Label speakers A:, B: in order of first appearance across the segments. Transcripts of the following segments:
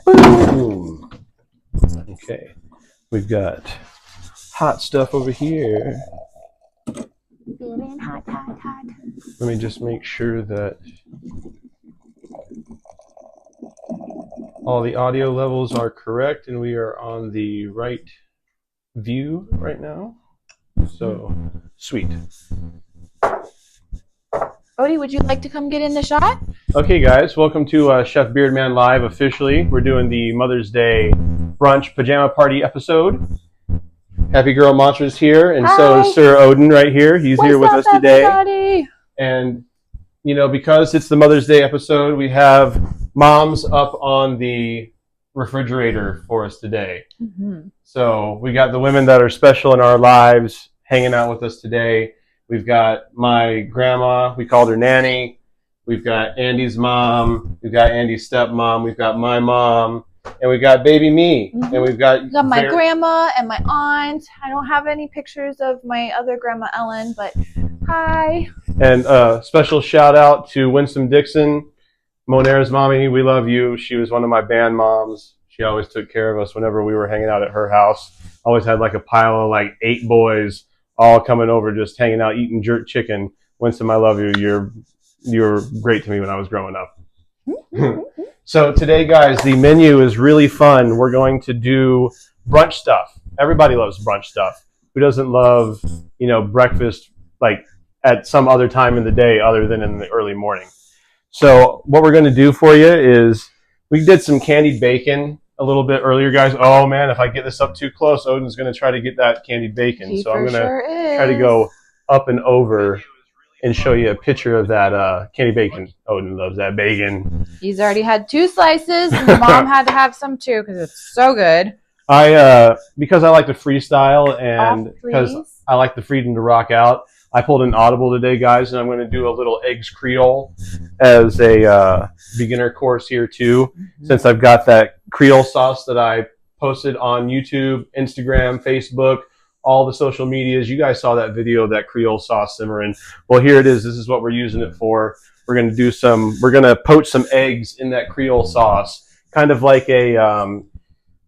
A: Boom. Okay, we've got hot stuff over here.
B: Feeling hot, hot, hot.
A: Let me just make sure that all the audio levels are correct and we are on the right view right now. So, sweet.
B: Odie, would you like to come get in the shot?
A: Okay, guys, welcome to Chef Beardman Live officially. We're doing the Mother's Day brunch pajama party episode. Happy Girl Mantra's here, and
B: Hi.
A: so is Sir Odin right here. He's here with us today.
B: Everybody?
A: And, you know, because it's the Mother's Day episode, we have moms up on the refrigerator for us today.
B: Mm-hmm.
A: So we got the women that are special in our lives hanging out with us today. We've got my grandma, we called her Nanny. We've got Andy's mom. We've got Andy's stepmom. We've got my mom. And we've got baby me.
B: Mm-hmm.
A: And we've got
B: my grandma and my aunt. I don't have any pictures of my other grandma Ellen, but hi.
A: And special shout out to Winston Dixon, Monera's mommy. We love you. She was one of my band moms. She always took care of us whenever we were hanging out at her house. Always had like a pile of like 8 boys all coming over, just hanging out, eating jerk chicken. Winston, I love you. You're great to me when I was growing up. So today, guys, the menu is really fun. We're going to do brunch stuff. Everybody loves brunch stuff. Who doesn't love, you know, breakfast like at some other time in the day other than in the early morning? So what we're going to do for you is we did some candied bacon a little bit earlier, guys. Oh, man, if I get this up too close, Odin's going to try to get that candied bacon. So I'm going to try to go up and over and show you a picture of that candied bacon. Odin loves that bacon.
B: He's already had 2 slices, and Mom had to have some too because it's so good.
A: Because I like to freestyle and because I like the freedom to rock out, I pulled an audible today, guys, and I'm going to do a little eggs Creole as a beginner course here too, since I've got that Creole sauce that I posted on YouTube, Instagram, Facebook, all the social medias. You guys saw that video of that Creole sauce simmering. Well, here it is. This is what we're using it for. We're going to poach some eggs in that Creole sauce, kind of like a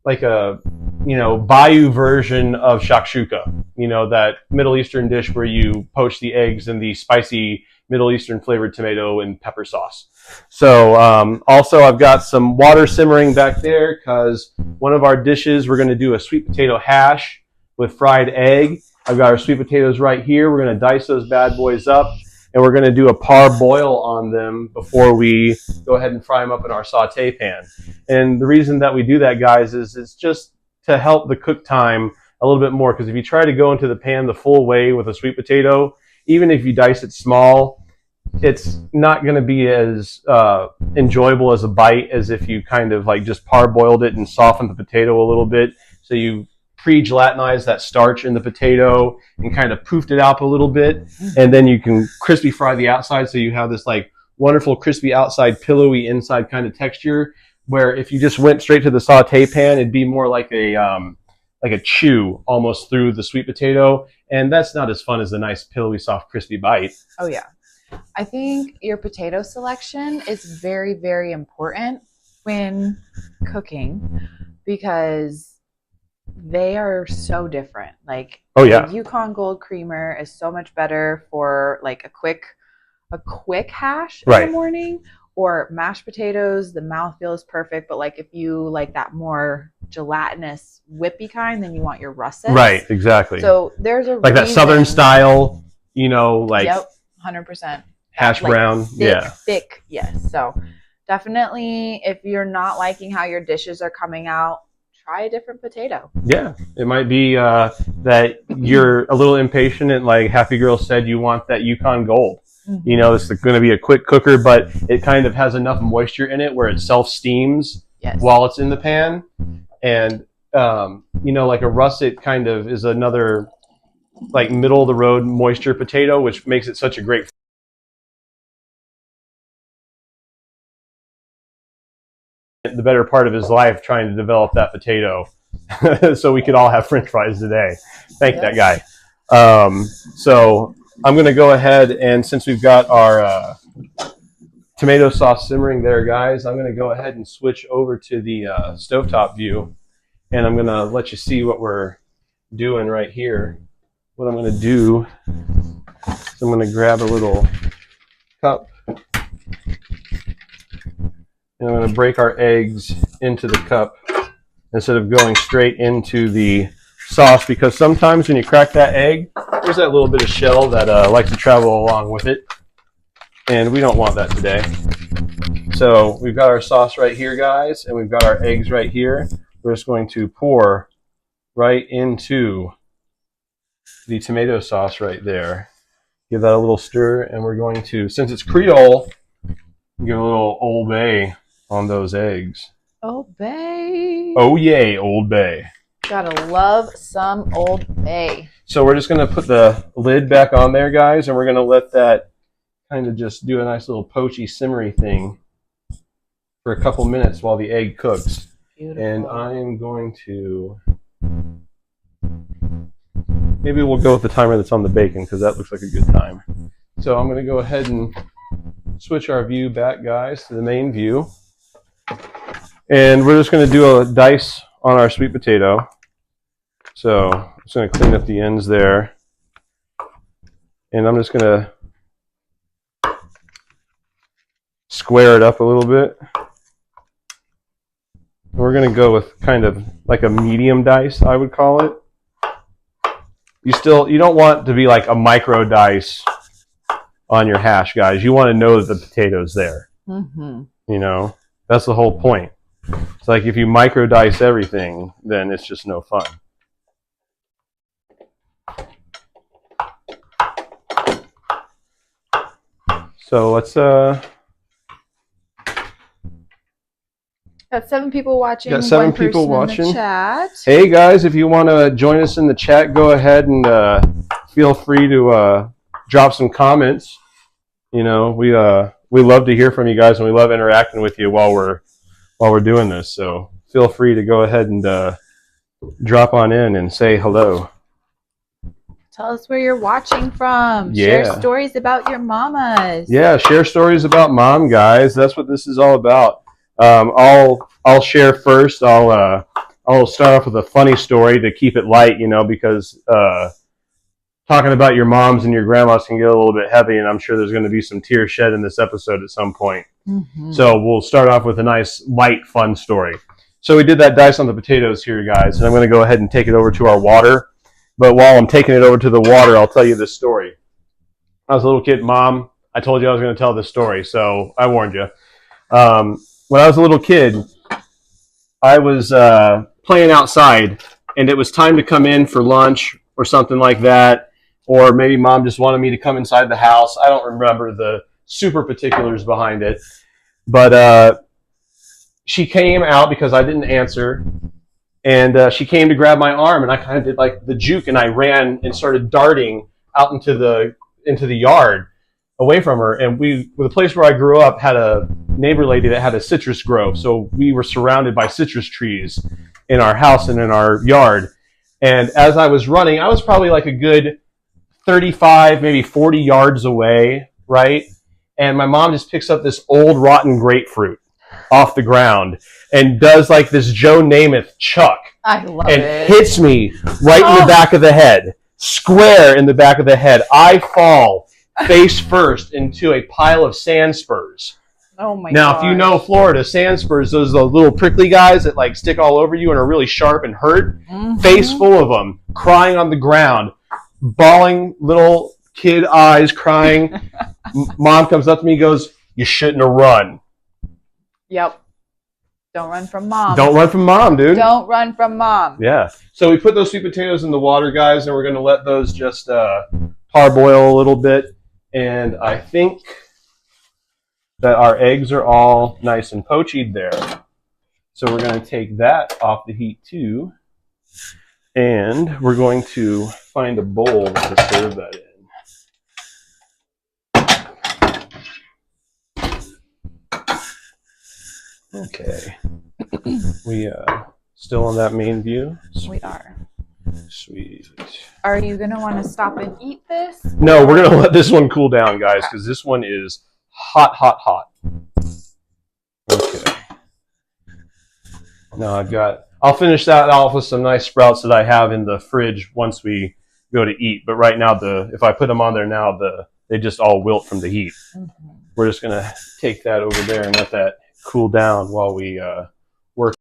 A: bayou version of shakshuka, you know, that Middle Eastern dish where you poach the eggs in the spicy Middle Eastern flavored tomato and pepper sauce. So also I've got some water simmering back there because one of our dishes, we're going to do a sweet potato hash with fried egg. I've got our sweet potatoes right here. We're going to dice those bad boys up, and we're going to do a parboil on them before we go ahead and fry them up in our saute pan. And the reason that we do that, guys, is it's just to help the cook time a little bit more, because if you try to go into the pan the full way with a sweet potato, even if you dice it small, it's not going to be as enjoyable as a bite as if you kind of like just parboiled it and softened the potato a little bit. So you pre-gelatinized that starch in the potato and kind of poofed it out a little bit, and then you can crispy fry the outside so you have this like wonderful crispy outside, pillowy inside kind of texture, where if you just went straight to the saute pan, it'd be more like a chew almost through the sweet potato, and that's not as fun as a nice pillowy, soft, crispy bite.
B: Oh yeah. I think your potato selection is very, very important when cooking because they are so different. Like,
A: oh yeah,
B: the Yukon Gold Creamer is so much better for like a quick hash in the morning, or mashed potatoes. The mouthfeel is perfect, but like if you like that more gelatinous whippy kind, then you want your russets.
A: Right, exactly.
B: So there's a
A: like that Southern style, you know, like
B: 100%
A: hash brown,
B: thick, yes. So definitely, if you're not liking how your dishes are coming out, try a different potato. Yeah,
A: it might be that you're a little impatient and, like Happy Girl said, you want that Yukon Gold. Mm-hmm. You know, it's going to be a quick cooker, but it kind of has enough moisture in it where it self-steams while it's in the pan. And, you know, like a russet kind of is another, like, middle-of-the-road moisture potato, which makes it such a great the better part of his life trying to develop that potato so we could all have french fries today. Thank that guy. So I'm going to go ahead and since we've got our tomato sauce simmering there, guys, I'm going to go ahead and switch over to the stovetop view, and I'm going to let you see what we're doing right here. What I'm going to do is I'm going to grab a little cup, and I'm going to break our eggs into the cup instead of going straight into the sauce, because sometimes when you crack that egg, there's that little bit of shell that likes to travel along with it, and we don't want that today. So we've got our sauce right here, guys, and we've got our eggs right here. We're just going to pour right into the tomato sauce right there. Give that a little stir, and we're going to, since it's Creole, give a little Old Bay on those eggs.
B: Old Bay.
A: Oh yay, Old Bay.
B: Gotta love some Old Bay.
A: So we're just going to put the lid back on there, guys, and we're going to let that kind of just do a nice little poachy, simmery thing for a couple minutes while the egg cooks.
B: Beautiful.
A: And I am going to, maybe we'll go with the timer that's on the bacon, because that looks like a good time. So I'm going to go ahead and switch our view back, guys, to the main view. And we're just going to do a dice on our sweet potato. So I'm just going to clean up the ends there. And I'm just going to square it up a little bit. We're going to go with kind of like a medium dice, I would call it. You don't want to be like a micro dice on your hash, guys. You want to know that the potato's there.
B: Mm-hmm.
A: You know, that's the whole point. It's like if you micro dice everything, then it's just no fun. So let's
B: got 7 people watching.
A: Got 7
B: one
A: people
B: person in
A: watching.
B: the chat.
A: Hey guys, if you want to join us in the chat, go ahead and feel free to drop some comments. You know, we love to hear from you guys, and we love interacting with you while we're doing this. So feel free to go ahead and drop on in and say hello.
B: Tell us where you're watching from.
A: Yeah.
B: Share stories about your mamas.
A: Yeah, share stories about mom, guys. That's what this is all about. I'll share first. I'll start off with a funny story to keep it light, you know, because talking about your moms and your grandmas can get a little bit heavy, and I'm sure there's going to be some tears shed in this episode at some point.
B: Mm-hmm.
A: So we'll start off with a nice, light, fun story. So we did that dice on the potatoes here, guys, and I'm going to go ahead and take it over to our water. But while I'm taking it over to the water, I'll tell you this story. I was a little kid. Mom, I told you I was going to tell this story, so I warned you. When I was a little kid, I was playing outside, and it was time to come in for lunch or something like that, or maybe Mom just wanted me to come inside the house. I don't remember the super particulars behind it, but she came out because I didn't answer, and she came to grab my arm, and I kind of did like the juke, and I ran and started darting out into the yard away from her. And the place where I grew up had a neighbor lady that had a citrus grove, so we were surrounded by citrus trees in our house and in our yard. And as I was running, I was probably like a good 35, maybe 40 yards away, right? And my mom just picks up this old rotten grapefruit off the ground and does like this Joe Namath chuck.
B: I love
A: and
B: it.
A: Hits me right in the back of the head, square in the back of the head. I fall face first into a pile of sand spurs.
B: Oh my god.
A: Now, if you know Florida, sand spurs, those are the little prickly guys that like stick all over you and are really sharp and hurt.
B: Mm-hmm.
A: Face full of them, crying on the ground, bawling little kid eyes, crying. Mom comes up to me and goes, "You shouldn't have run."
B: Yep. Don't run from mom.
A: Don't run from mom, dude.
B: Don't run from mom.
A: Yeah. So we put those sweet potatoes in the water, guys, and we're going to let those just parboil a little bit. And I think that our eggs are all nice and poached there. So we're going to take that off the heat too. And we're going to find a bowl to serve that in. Okay. We still on that main view?
B: We are.
A: Sweet.
B: Are you going to want to stop and eat this?
A: No, we're going to let this one cool down, guys, because this one is hot, hot, hot. No, I'll finish that off with some nice sprouts that I have in the fridge once we go to eat. But right now, if I put them on there now, they just all wilt from the heat. Mm-hmm. We're just gonna take that over there and let that cool down while we work.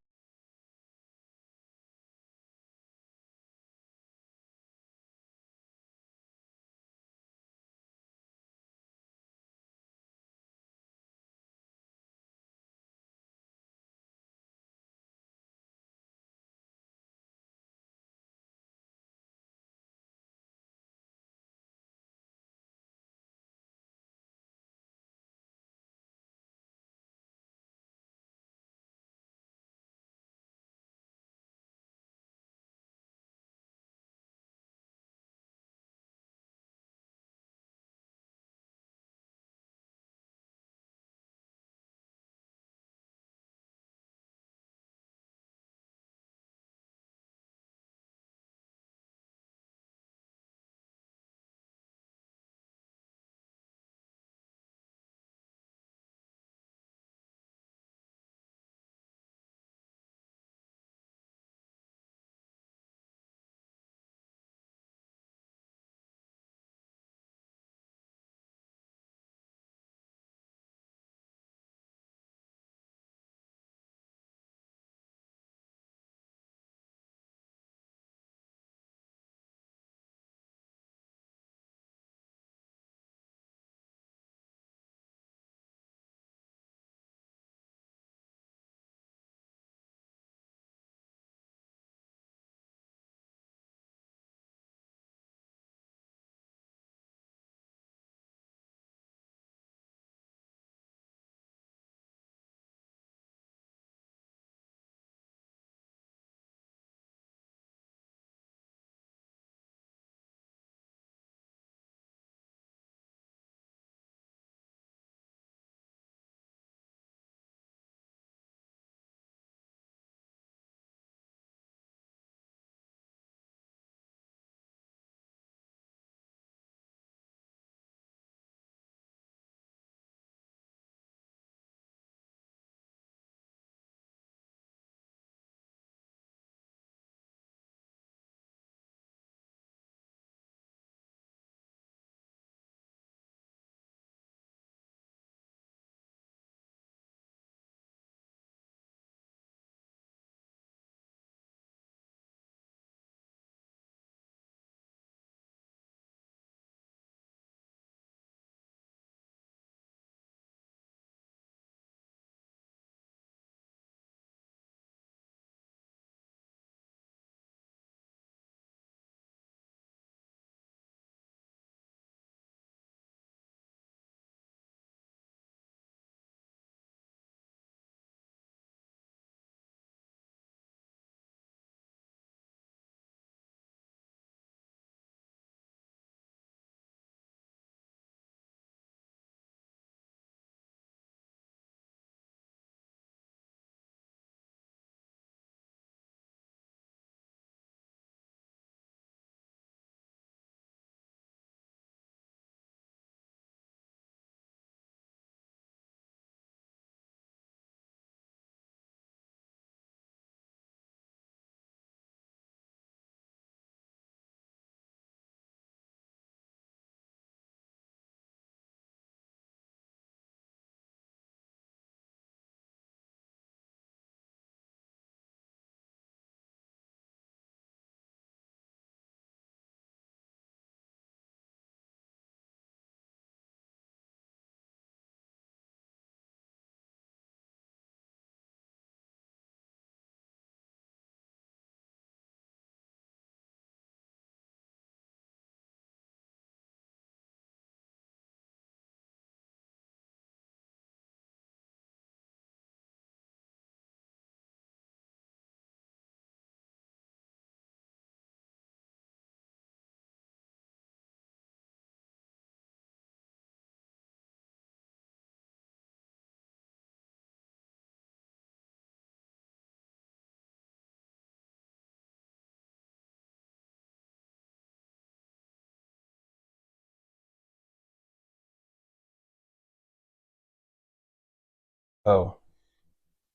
A: Oh,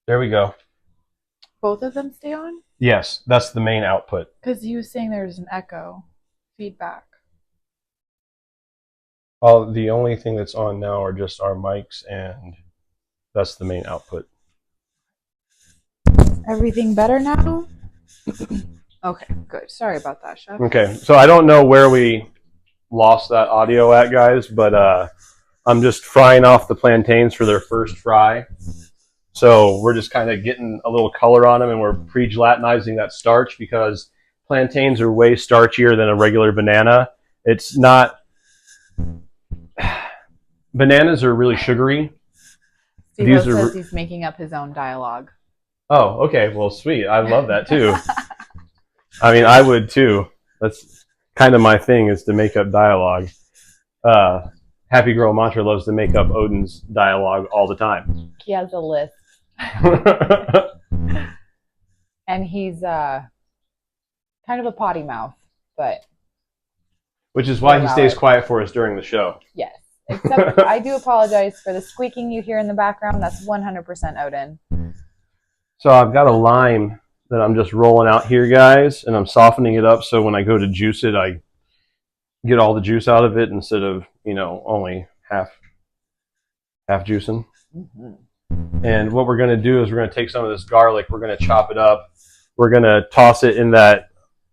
A: there we go.
B: Both of them stay on?
A: Yes, that's the main output.
B: Because you were saying there's an echo feedback.
A: Oh, the only thing that's on now are just our mics, and that's the main output.
B: Everything better now? Okay, good. Sorry about that, Chef.
A: Okay, so I don't know where we lost that audio at, guys, but I'm just frying off the plantains for their first fry. So we're just kind of getting a little color on them, and we're pre-gelatinizing that starch because plantains are way starchier than a regular banana. It's not... Bananas are really sugary.
B: Steve says he's making up his own dialogue.
A: Oh, okay. Well, sweet. I love that, too. I mean, I would, too. That's kind of my thing, is to make up dialogue. Happy Girl Mantra loves to make up Odin's dialogue all the time.
B: He has a list. And he's kind of a potty mouth, but...
A: Which is why he stays quiet for us during the show.
B: Yes. Except I do apologize for the squeaking you hear in the background. That's 100% Odin.
A: So I've got a lime that I'm just rolling out here, guys, and I'm softening it up so when I go to juice it, I get all the juice out of it instead of, you know, only half juicing. Mm-hmm. And what we're going to do is we're going to take some of this garlic, we're going to chop it up, we're going to toss it in that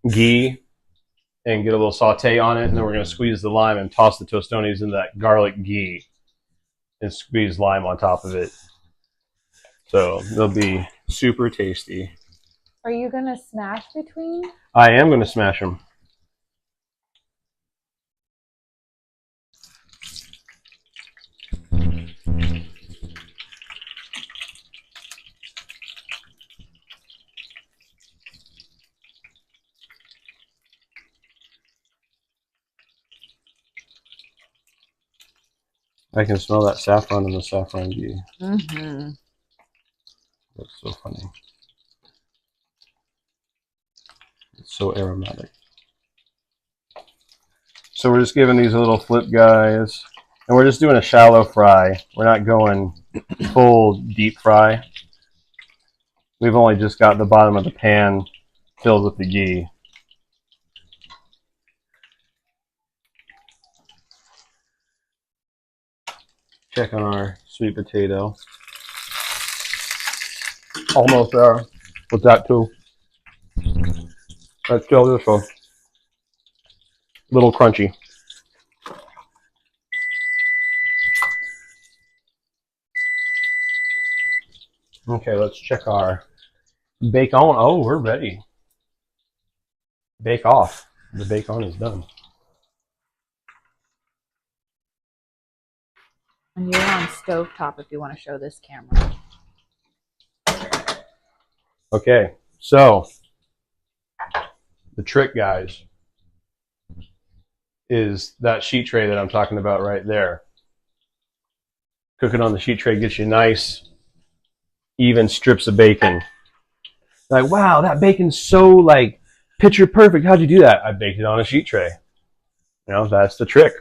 A: ghee and get a little saute on it, and then we're going to squeeze the lime and toss the tostones in that garlic ghee and squeeze lime on top of it. So they'll be super tasty.
B: Are you going to smash between?
A: I am going to smash them. I can smell that saffron in the saffron ghee. Mm-hmm. That's so funny. It's so aromatic. So we're just giving these a little flip, guys. And we're just doing a shallow fry. We're not going full deep fry. We've only just got the bottom of the pan filled with the ghee. Check on our sweet potato. Almost there with that too. That's still this one. Little crunchy. Okay, let's check our bake on. Oh, we're ready. Bake off. The bake on is done.
B: And you're on stovetop if you want to show this camera.
A: Okay, so the trick, guys, is that sheet tray that I'm talking about right there. Cooking on the sheet tray gets you nice, even strips of bacon. Like, wow, that bacon's so, like, picture perfect. How'd you do that? I baked it on a sheet tray. You know, that's the trick.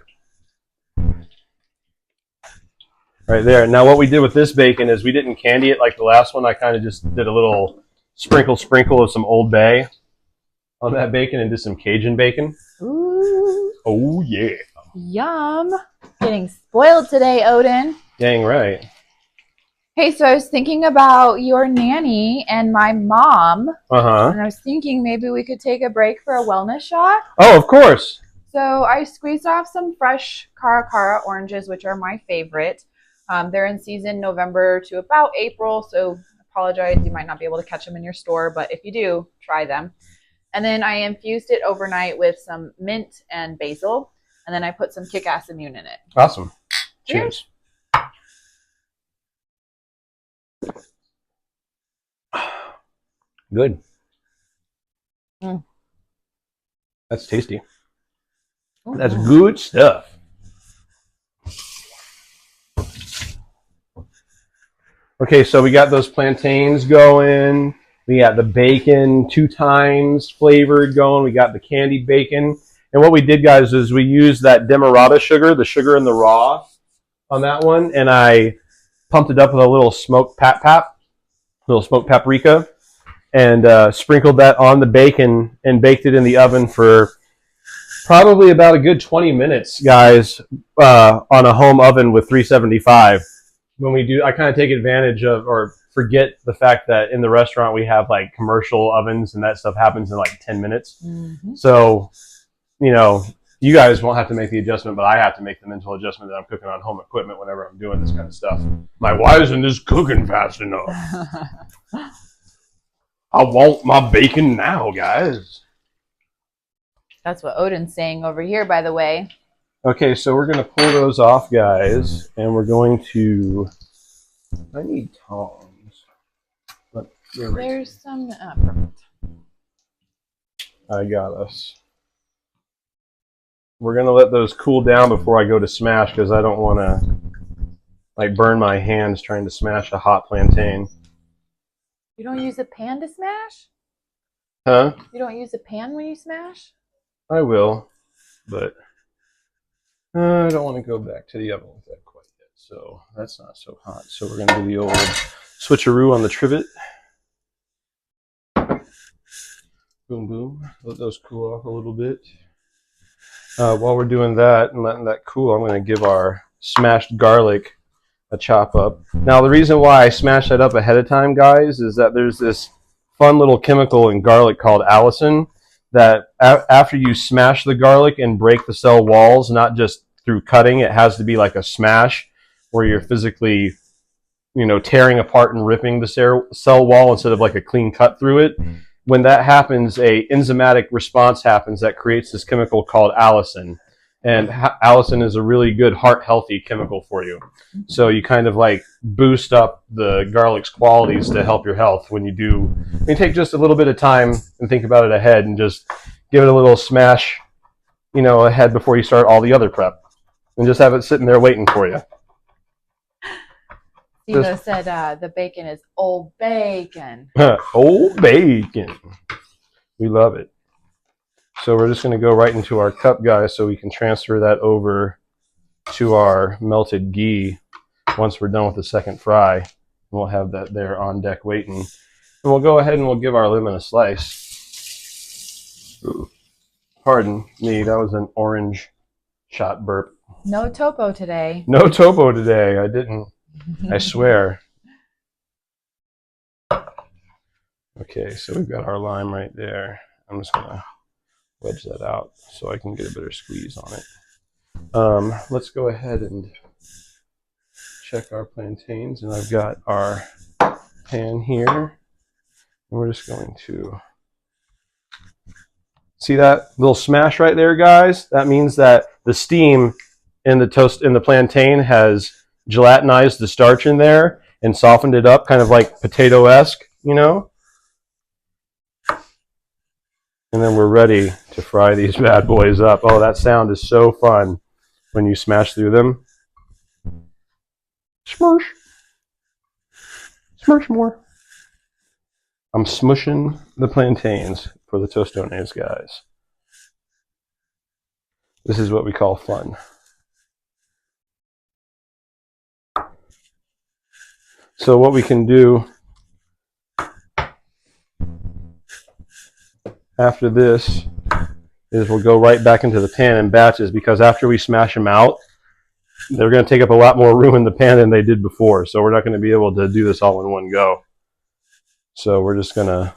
A: Right there. Now, what we did with this bacon is we didn't candy it like the last one. I kind of just did a little sprinkle of some Old Bay on that bacon and did some Cajun bacon.
B: Ooh.
A: Oh, yeah.
B: Yum. Getting spoiled today, Odin.
A: Dang right.
B: Hey, so I was thinking about your nanny and my mom.
A: Uh-huh.
B: And I was thinking maybe we could take a break for a wellness shot.
A: Oh, of course.
B: So I squeezed off some fresh Cara oranges, which are my favorite. They're in season November to about April, so apologize, you might not be able to catch them in your store, but if you do, try them. And then I infused it overnight with some mint and basil, and then I put some Kick-Ass Immune in it.
A: Awesome. Cheers. Good. Mm. That's tasty. Ooh. That's good stuff. Okay, so we got those plantains going. We got the bacon 2 times flavored going. We got the candied bacon. And what we did, guys, is we used that Demerara sugar, the sugar in the raw on that one. And I pumped it up with a little smoked smoked paprika. and sprinkled that on the bacon and baked it in the oven for probably about a good 20 minutes, guys, on a home oven with 375. When we do, I kind of take advantage of or forget the fact that in the restaurant we have like commercial ovens and that stuff happens in like 10 minutes. So, you know, you guys won't have to make the adjustment, but I have to make the mental adjustment that I'm cooking on home equipment whenever I'm doing this kind of stuff. Like, why isn't this cooking fast enough? I want my bacon now, guys.
B: That's what Odin's saying over here, by the way.
A: Okay, so we're going to pull those off, guys, and we're going to... I need tongs.
B: There's some... perfect.
A: I got us. We're going to let those cool down before I go to smash because I don't want to like burn my hands trying to smash a hot plantain.
B: You don't use a pan to smash?
A: Huh?
B: You don't use a pan when you smash?
A: I will, but I don't want to go back to the oven with that quite yet. So that's not so hot. So we're going to do the old switcheroo on the trivet. Boom, boom. Let those cool off a little bit. While we're doing that and letting that cool, I'm going to give our smashed garlic a chop up. Now, the reason why I smashed that up ahead of time, guys, is that there's this fun little chemical in garlic called allicin that after you smash the garlic and break the cell walls, not just through cutting, it has to be like a smash where you're physically, you know, tearing apart and ripping the cell wall instead of like a clean cut through it. When that happens, a enzymatic response happens that creates this chemical called allicin. And allicin is a really good heart-healthy chemical for you. So you kind of like boost up the garlic's qualities to help your health when you do. You take just a little bit of time and think about it ahead and just give it a little smash, you know, ahead before you start all the other prep. And just have it sitting there waiting for you.
B: Steve said the bacon is old bacon.
A: Old bacon. We love it. So we're just going to go right into our cup, guys, so we can transfer that over to our melted ghee once we're done with the second fry. And we'll have that there on deck waiting. And we'll go ahead and we'll give our lemon a slice. Ooh. Pardon me, that was an orange shot burp.
B: No topo today.
A: No topo today. I didn't. I swear. Okay, so we've got our lime right there. I'm just going to wedge that out so I can get a better squeeze on it. Let's go ahead and check our plantains. And I've got our pan here. And we're just going to... See that little smash right there, guys? That means that the steam in the plantain has gelatinized the starch in there and softened it up, kind of like potato-esque, you know? And then we're ready to fry these bad boys up. Oh, that sound is so fun when you smash through them. Smush. Smush more. I'm smushing the plantains for the tostones, guys. This is what we call fun. So what we can do after this is we'll go right back into the pan in batches, because after we smash them out, they're going to take up a lot more room in the pan than they did before. So we're not going to be able to do this all in one go. So we're just going to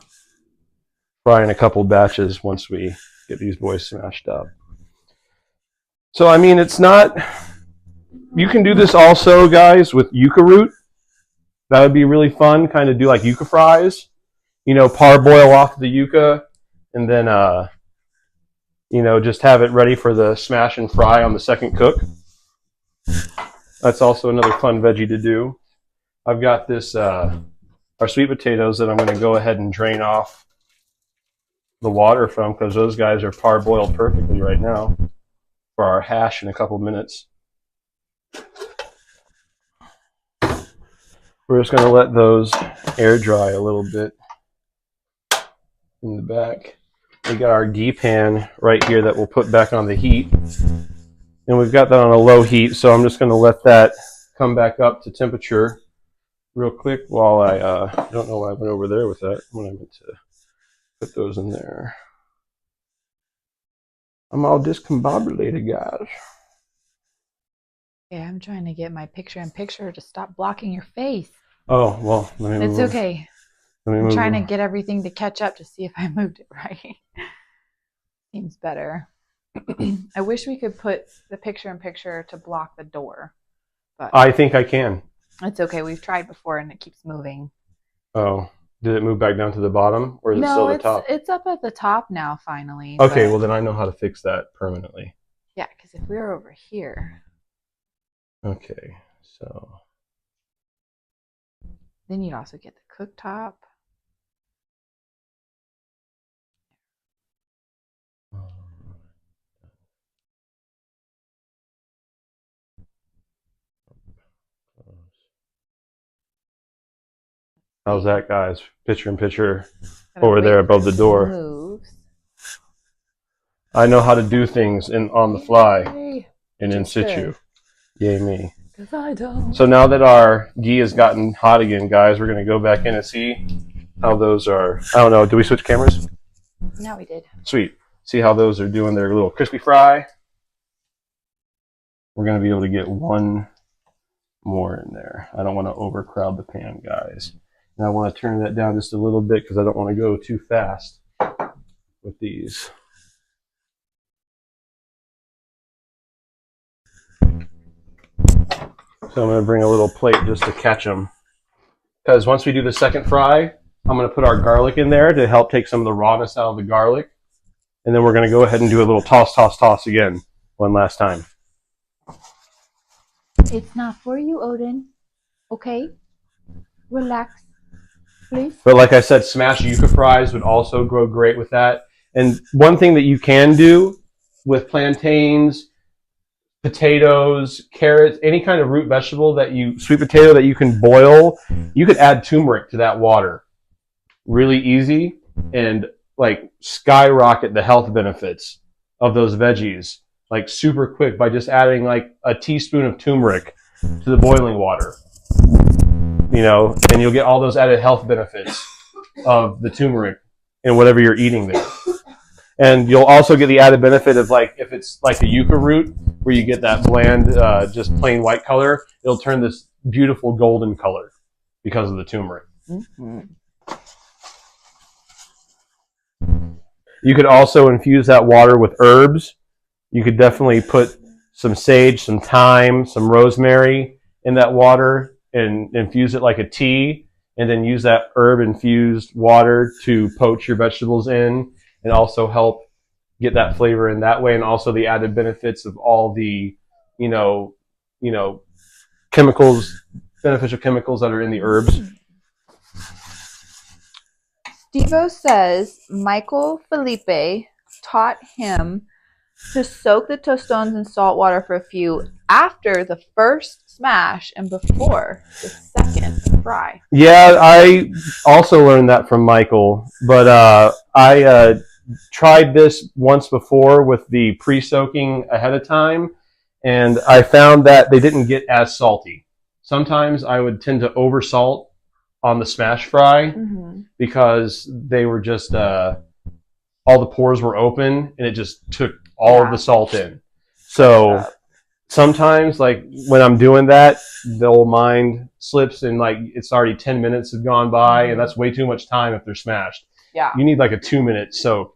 A: fry in a couple batches once we get these boys smashed up. So, I mean, it's not... You can do this also, guys, with yucca root. That would be really fun, kind of do like yucca fries. You know, parboil off the yucca and then, you know, just have it ready for the smash and fry on the second cook. That's also another fun veggie to do. I've got this, our sweet potatoes that I'm going to go ahead and drain off the water from, because those guys are parboiled perfectly right now for our hash in a couple minutes. We're just going to let those air dry a little bit in the back. We got our ghee pan right here that we'll put back on the heat. And we've got that on a low heat, so I'm just going to let that come back up to temperature real quick while I don't know why I went over there with that when I meant to put those in there. I'm all discombobulated, guys.
B: Yeah, I'm trying to get my picture-in-picture to stop blocking your face.
A: Oh, well,
B: It's okay. I'm trying to get everything to catch up to see if I moved it right. Seems better. I wish we could put the picture-in-picture to block the door. But
A: I think I can.
B: It's okay. We've tried before and it keeps moving.
A: Oh, did it move back down to the bottom or is it still the top?
B: It's up at the top now finally.
A: Okay, well then I know how to fix that permanently.
B: Yeah, because if we were over here.
A: Okay, so.
B: Then you'd also get the cooktop.
A: How's that, guys? Picture-in-picture over there above the door.
B: Moves.
A: I know how to do things on the fly and in situ. Yay me.
B: Because I don't.
A: So now that our ghee has gotten hot again, guys, we're going to go back in and see how those are. I don't know. Do we switch cameras?
B: No, we did.
A: Sweet. See how those are doing their little crispy fry. We're going to be able to get one more in there. I don't want to overcrowd the pan, guys. And I want to turn that down just a little bit because I don't want to go too fast with these. So I'm going to bring a little plate just to catch them. Because once we do the second fry, I'm going to put our garlic in there to help take some of the rawness out of the garlic. And then we're going to go ahead and do a little toss, toss, toss again one last time.
B: It's not for you, Odin. Okay? Relax, please.
A: But like I said, smashed yucca fries would also go great with that. And one thing that you can do with plantains, potatoes, carrots, any kind of root vegetable sweet potato that you can boil, you could add turmeric to that water. Really easy and like skyrocket the health benefits of those veggies like super quick by just adding like a teaspoon of turmeric to the boiling water. You know, and you'll get all those added health benefits of the turmeric in whatever you're eating there. And you'll also get the added benefit of like, if it's like a yucca root, where you get that bland, just plain white color, it'll turn this beautiful golden color because of the turmeric. Mm-hmm. You could also infuse that water with herbs. You could definitely put some sage, some thyme, some rosemary in that water and infuse it like a tea, and then use that herb-infused water to poach your vegetables in and also help get that flavor in that way, and also the added benefits of all the, chemicals, beneficial chemicals that are in the herbs.
B: Devo says Michael Felipe taught him to soak the tostones in salt water for a few after the first smash and before the second fry.
A: Yeah, I also learned that from Michael, but I tried this once before with the pre-soaking ahead of time, and I found that they didn't get as salty. Sometimes I would tend to oversalt on the smash fry because they were just all the pores were open and it just took all of the salt in. So sometimes, like when I'm doing that, the old mind slips and like it's already 10 minutes have gone by, and that's way too much time if they're smashed.
B: Yeah,
A: you need like a 2-minute soak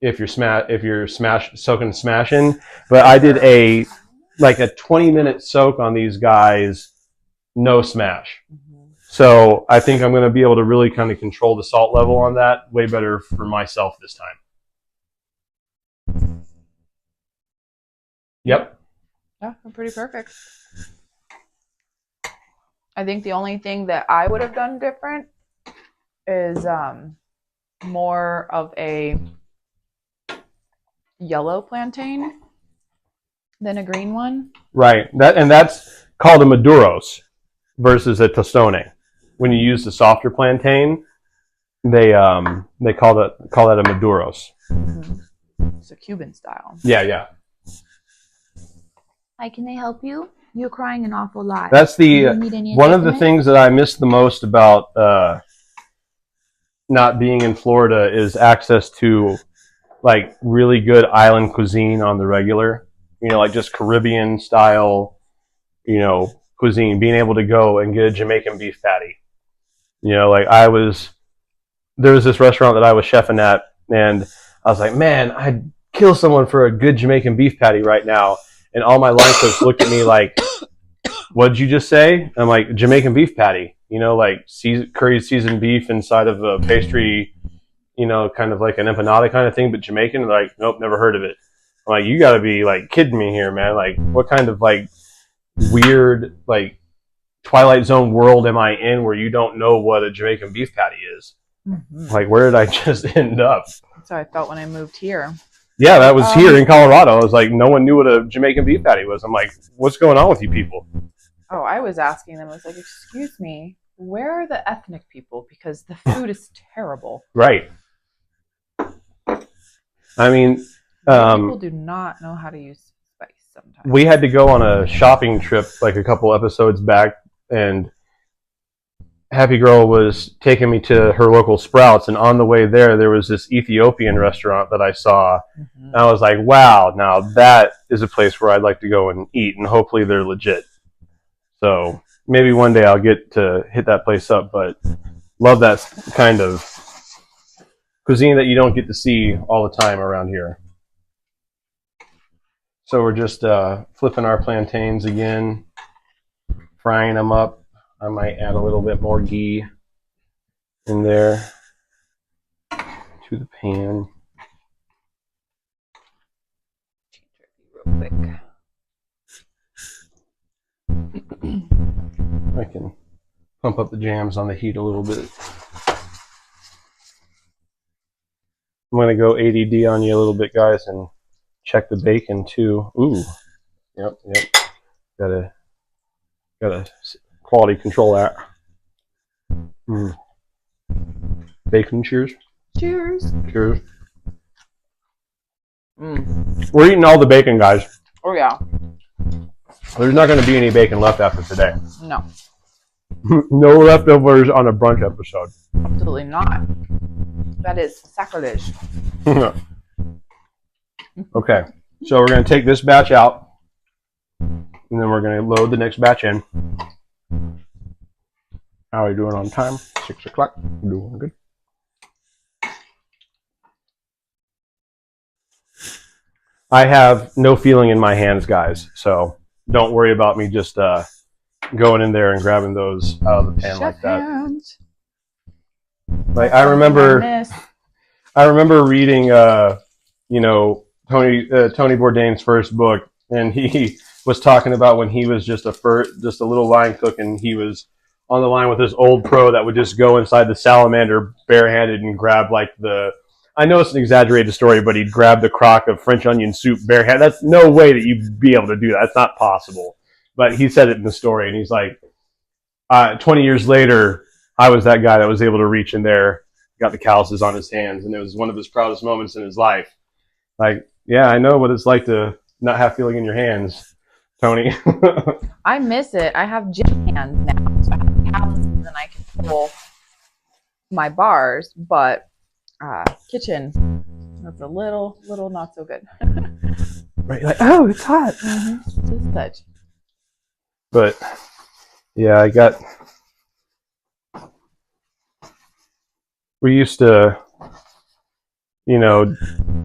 A: if you're soaking smashing. But I did a 20-minute soak on these guys, no smash. So I think I'm going to be able to really kind of control the salt level on that way better for myself this time. Yep.
B: Yeah, pretty perfect. I think the only thing that I would have done different is more of a yellow plantain than a green one.
A: Right. That's called a maduros versus a tostone. When you use the softer plantain, they call that a maduros.
B: Mm-hmm. It's a Cuban style.
A: Yeah.
B: Hi, can I help you? You're crying an awful lot.
A: That's one of the things that I miss the most about not being in Florida is access to like really good island cuisine on the regular. You know, like just Caribbean style, you know, cuisine. Being able to go and get a Jamaican beef patty. You know, like there was this restaurant that I was chefing at, and I was like, man, I'd kill someone for a good Jamaican beef patty right now. And all my line cooks looked at me like, what'd you just say? And I'm like, Jamaican beef patty. You know, like curried seasoned beef inside of a pastry, you know, kind of like an empanada kind of thing, but Jamaican. They're like, nope, never heard of it. I'm like, you gotta be like kidding me here, man. Like, what kind of like weird, like Twilight Zone world am I in where you don't know what a Jamaican beef patty is? Mm-hmm. Like, where did I just end up?
B: That's how I felt when I moved here.
A: Yeah, that was here in Colorado. I was like, no one knew what a Jamaican beef patty was. I'm like, what's going on with you people?
B: Oh, I was asking them. I was like, excuse me, where are the ethnic people? Because the food is terrible.
A: Right. I mean,
B: people do not know how to use spice sometimes.
A: We had to go on a shopping trip like a couple episodes back, and Happy Girl was taking me to her local Sprouts, and on the way there was this Ethiopian restaurant that I saw. Mm-hmm. And I was like, wow, now that is a place where I'd like to go and eat, and hopefully they're legit. So maybe one day I'll get to hit that place up, but love that kind of cuisine that you don't get to see all the time around here. So we're just flipping our plantains again, frying them up. I might add a little bit more ghee in there to the pan.
B: Real quick.
A: I can pump up the jams on the heat a little bit. I'm going to go ADD on you a little bit, guys, and check the bacon too. Ooh. Yep. Gotta quality control that. Bacon, cheers.
B: Cheers.
A: Cheers. We're eating all the bacon, guys.
B: Oh, yeah.
A: There's not going to be any bacon left after today.
B: No.
A: No leftovers on a brunch episode.
B: Absolutely not. That is sacrilege.
A: Okay. So we're going to take this batch out, and then we're going to load the next batch in. How are we doing on time? 6 o'clock. Doing good. I have no feeling in my hands, guys, so don't worry about me just going in there and grabbing those out of the pan like that.
B: Hands.
A: Like I remember reading, you know, Tony Bourdain's first book, and he was talking about when he was just a little line cook, and he was on the line with this old pro that would just go inside the salamander barehanded and grab like I know it's an exaggerated story, but he'd grab the crock of French onion soup barehanded. That's no way that you'd be able to do that. That's not possible. But he said it in the story, and he's like, 20 years later, I was that guy that was able to reach in there, got the calluses on his hands, and it was one of his proudest moments in his life. Like, yeah, I know what it's like to not have feeling in your hands, Tony.
B: I miss it. I have gym hands now, so I have calluses and I can pull my bars, but kitchen, that's a little not so good.
A: Right, like, oh, it's hot.
B: Mm-hmm. Just a touch.
A: But yeah, we used to, you know,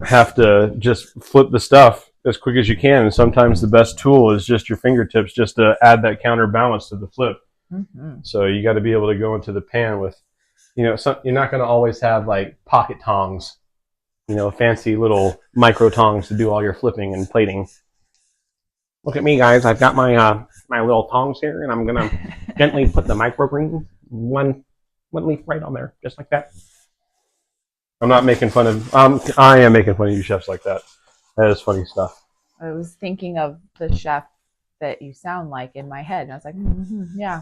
A: have to just flip the stuff as quick as you can, and sometimes the best tool is just your fingertips, just to add that counterbalance to the flip. Mm-hmm. So you got to be able to go into the pan with, you know, you're not going to always have like pocket tongs, you know, fancy little micro tongs to do all your flipping and plating. Look at me, guys. I've got my my little tongs here, and I'm going to gently put the microgreen one leaf right on there, just like that. I'm not making fun of, I am making fun of you chefs like that. That is funny stuff.
B: I was thinking of the chef that you sound like in my head, and I was like, yeah.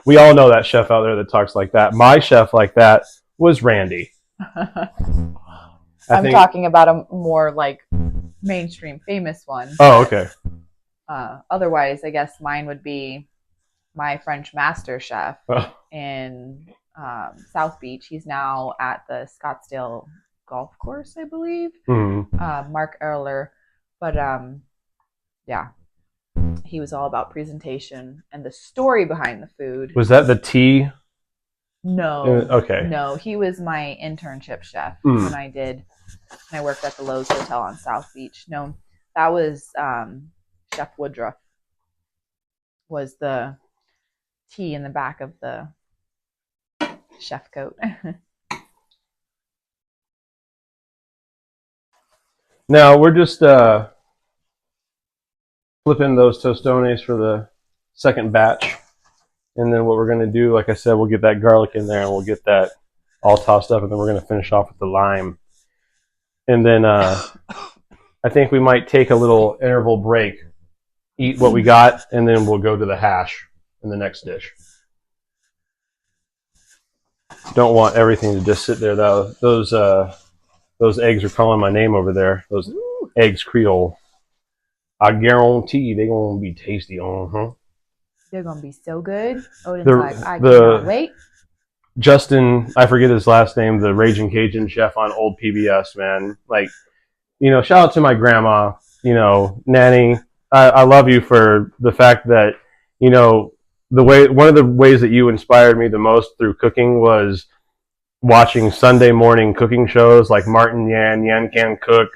A: We all know that chef out there that talks like that. My chef like that was Randy.
B: I'm talking about a more like mainstream famous one.
A: Oh, okay.
B: Otherwise, I guess mine would be my French master chef in South Beach. He's now at the Scottsdale golf course, I believe. Mark Erler. But yeah, he was all about presentation and the story behind the food.
A: Was that the tea?
B: No.
A: Okay.
B: No, he was my internship chef when I worked at the Lowe's Hotel on South Beach. No, that was Chef Woodruff. Was the tea in the back of the chef coat.
A: Now we're just flipping those tostones for the second batch. And then what we're going to do, like I said, we'll get that garlic in there and we'll get that all tossed up, and then we're going to finish off with the lime. And then I think we might take a little interval break, eat what we got, and then we'll go to the hash in the next dish. Don't want everything to just sit there, though. Those eggs are calling my name over there. Those eggs Creole. I guarantee they're going to be tasty.
B: They're going to be so good. Odin's like, I cannot wait.
A: Justin, I forget his last name, the Raging Cajun chef on old PBS, man. Like, shout out to my grandma, Nanny. I love you for the fact that, one of the ways that you inspired me the most through cooking was watching Sunday morning cooking shows like Martin Yan, Yan Can Cook,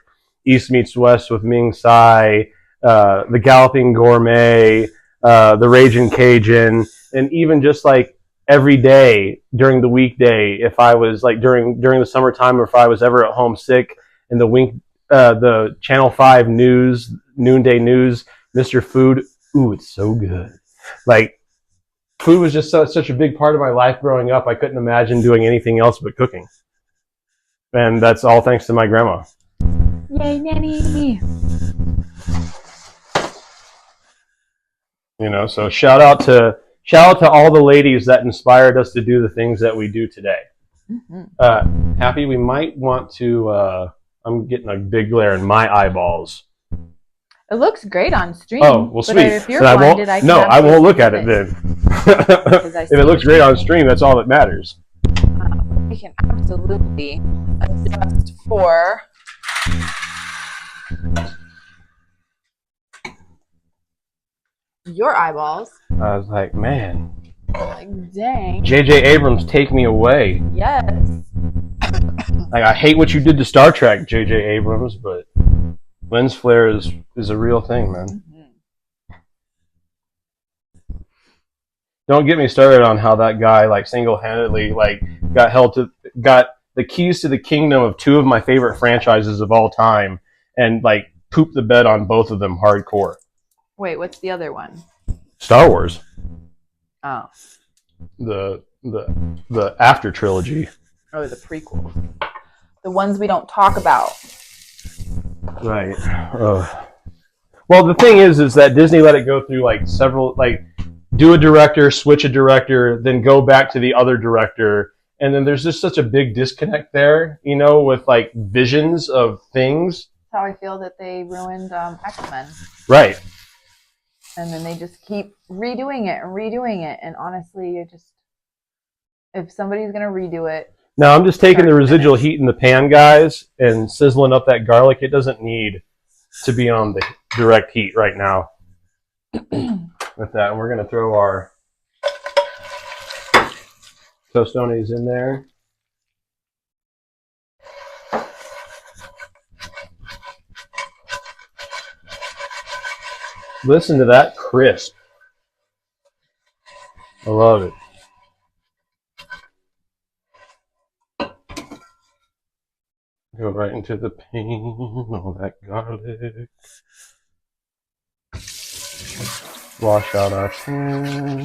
A: East Meets West with Ming Tsai, The Galloping Gourmet, The Raging Cajun, and even just like every day during the weekday, if I was like during the summertime, or if I was ever at home sick, and the Channel 5 news, noonday news, Mr. Food, ooh, it's so good. Like, food was just such a big part of my life growing up. I couldn't imagine doing anything else but cooking. And that's all thanks to my grandma.
B: Yay, Nanny!
A: So shout out to all the ladies that inspired us to do the things that we do today. Happy, we might want to, I'm getting a big glare in my eyeballs.
B: It looks great on stream.
A: Oh, well, sweet.
B: If you're blinded,
A: I won't look at it then. If it looks great on stream, that's all that matters.
B: We can absolutely adjust for your eyeballs.
A: I was like, man.
B: Like, dang.
A: J.J. Abrams, take me away.
B: Yes.
A: Like, I hate what you did to Star Trek, J.J. Abrams, but lens flare is a real thing, man. Don't get me started on how that guy, like, single-handedly, like, got the keys to the kingdom of two of my favorite franchises of all time, and like pooped the bed on both of them hardcore.
B: Wait, what's the other one?
A: Star Wars.
B: Oh.
A: The after trilogy.
B: Oh, the prequel. The ones we don't talk about.
A: Right. Well, the thing is that Disney let it go through like several, like, do a director, switch a director, then go back to the other director. And then there's just such a big disconnect there, with like visions of things.
B: That's how I feel that they ruined X-Men.
A: Right.
B: And then they just keep redoing it. And honestly, if somebody's going to redo it.
A: Now, I'm just taking the residual heat in the pan, guys, and sizzling up that garlic. It doesn't need to be on the direct heat right now. With that, and we're going to throw our tostones in there. Listen to that crisp. I love it. Go right into the pan, all that garlic. Wash out our pan,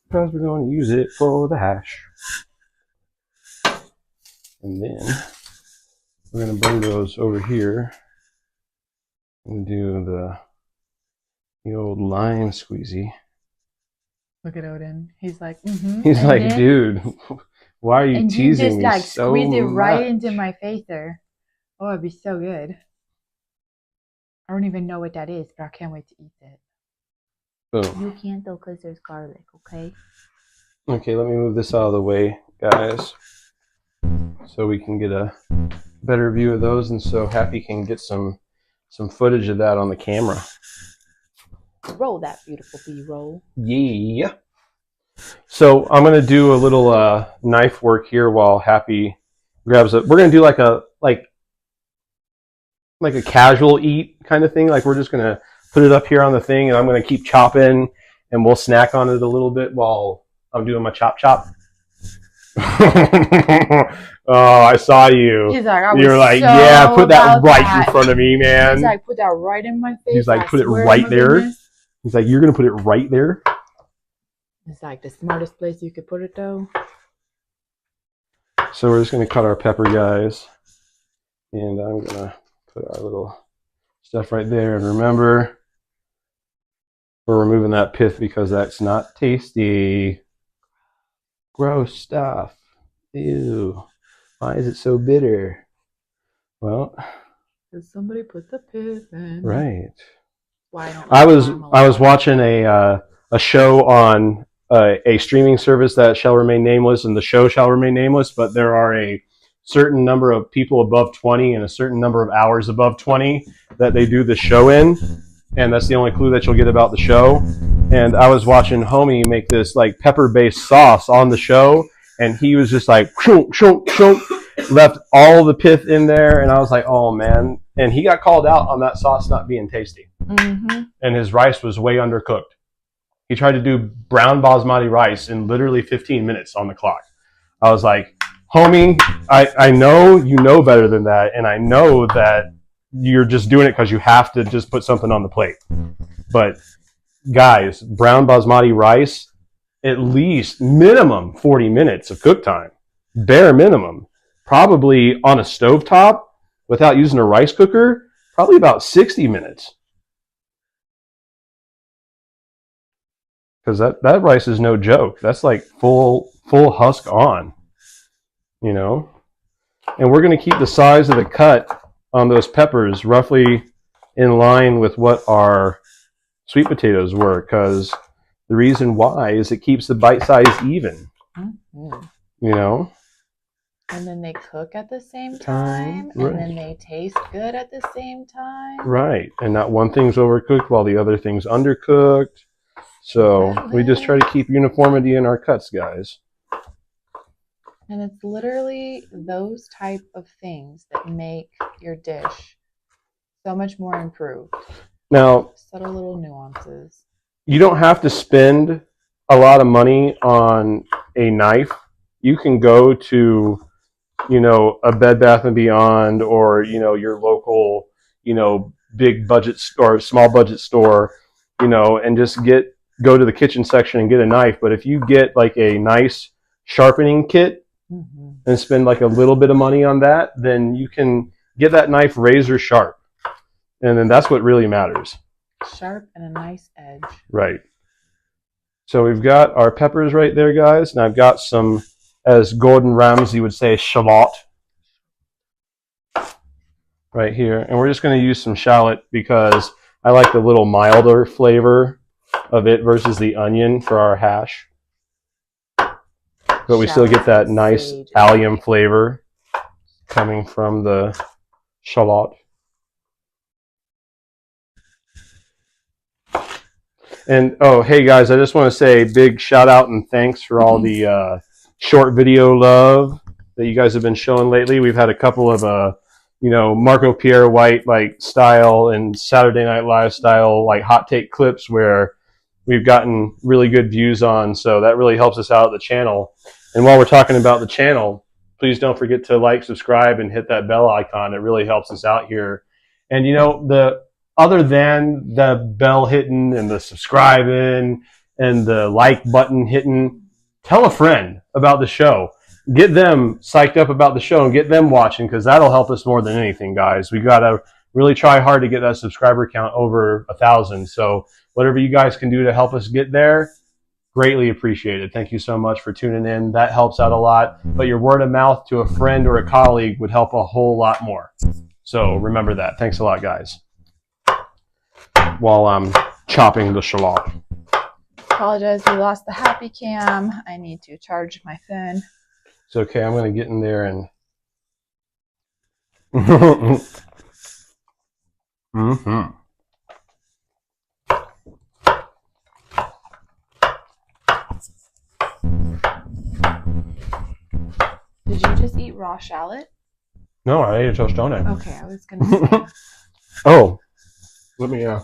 A: because we're going to use it for the hash. And then we're going to bring those over here and do the old lime squeezy.
B: Look at Odin. He's like,
A: He's like, dude, why are you teasing me so much?
B: Squeeze it right into my face there. Oh, it'd be so good. I don't even know what that is, but I can't wait to eat it.
A: Boom.
B: You can't though, because there's garlic, okay?
A: Okay, let me move this out of the way, guys, so we can get a better view of those, and so Happy can get some footage of that on the camera.
B: Roll that beautiful B-roll.
A: Yeah. So I'm gonna do a little knife work here while Happy grabs it. We're gonna do like a casual eat kind of thing. Like we're just gonna put it up here on the thing, and I'm gonna keep chopping, and we'll snack on it a little bit while I'm doing my chop. Oh, I saw you.
B: He's like,
A: You're like,
B: so
A: yeah, put that right
B: that.
A: in front of me, man.
B: He's like, put that right in my face.
A: He's like, put it right there. Goodness. He's like, you're gonna put it right there.
B: It's like the smartest place you could put it, though.
A: So we're just gonna cut our pepper, guys, and I'm gonna put our little stuff right there. And remember, we're removing that pith because that's not tasty. Gross stuff. Ew. Why is it so bitter? Well,
B: because somebody put the pith in.
A: Right.
B: Why don't
A: I was watching a show on a streaming service that shall remain nameless, and the show shall remain nameless, but there are a certain number of people above 20 and a certain number of hours above 20 that they do the show in, and that's the only clue that you'll get about the show. And I was watching Homie make this like pepper-based sauce on the show, and he was just like left all the pith in there, and I was like, oh man. And he got called out on that sauce not being tasty.
B: Mm-hmm.
A: And his rice was way undercooked. He tried to do brown basmati rice in literally 15 minutes on the clock. I was like, homie, I know you know better than that, and I know that you're just doing it because you have to just put something on the plate. But guys, brown basmati rice, at least minimum 40 minutes of cook time. Bare minimum. Probably on a stovetop without using a rice cooker, probably about 60 minutes. Because that rice is no joke. That's like full husk on, you know? And we're going to keep the size of the cut on those peppers roughly in line with what our sweet potatoes were, because the reason why is it keeps the bite size even, you know?
B: And then they cook at the same time,
A: right.
B: And then they taste good at the same time.
A: Right, and not one thing's overcooked while the other thing's undercooked. So we just try to keep uniformity in our cuts, guys.
B: And it's literally those type of things that make your dish so much more improved.
A: Now,
B: subtle little nuances.
A: You don't have to spend a lot of money on a knife. You can go to, you know, a Bed Bath & Beyond, or, you know, your local, you know, big budget or small budget store, you know, and just go to the kitchen section and get a knife. But if you get like a nice sharpening kit and spend like a little bit of money on that, then you can get that knife razor sharp. And then that's what really matters.
B: Sharp and a nice edge. Right.
A: So we've got our peppers right there, guys. And I've got some, as Gordon Ramsay would say, shallot right here. And we're just going to use some shallot because I like the little milder flavor of it versus the onion for our hash. But we still get that nice allium flavor coming from the shallot. And, oh, hey, guys, I just want to say big shout out and thanks for all the short video love that you guys have been showing lately. We've had a couple of, you know, Marco Pierre White like style and Saturday Night Live style like hot take clips where we've gotten really good views on. So that really helps us out at the channel. And while we're talking about the channel, please don't forget to like, subscribe, and hit that bell icon. It really helps us out here. And, you know, other than the bell hitting and the subscribing and the like button hitting, tell a friend about the show. Get them psyched up about the show and get them watching, because that'll help us more than anything, guys. We got to really try hard to get that subscriber count over 1,000. So whatever you guys can do to help us get there, greatly appreciated. Thank you so much for tuning in. That helps out a lot. But your word of mouth to a friend or a colleague would help a whole lot more. So remember that. Thanks a lot, guys. while I'm chopping the shallot.
B: Apologize, we lost the happy cam. I need to charge my phone.
A: It's okay. I'm going to get in there and. Mm-hmm.
B: Did you just eat raw shallot?
A: No, I ate a tostone.
B: Okay, I was gonna say.
A: Oh, let me get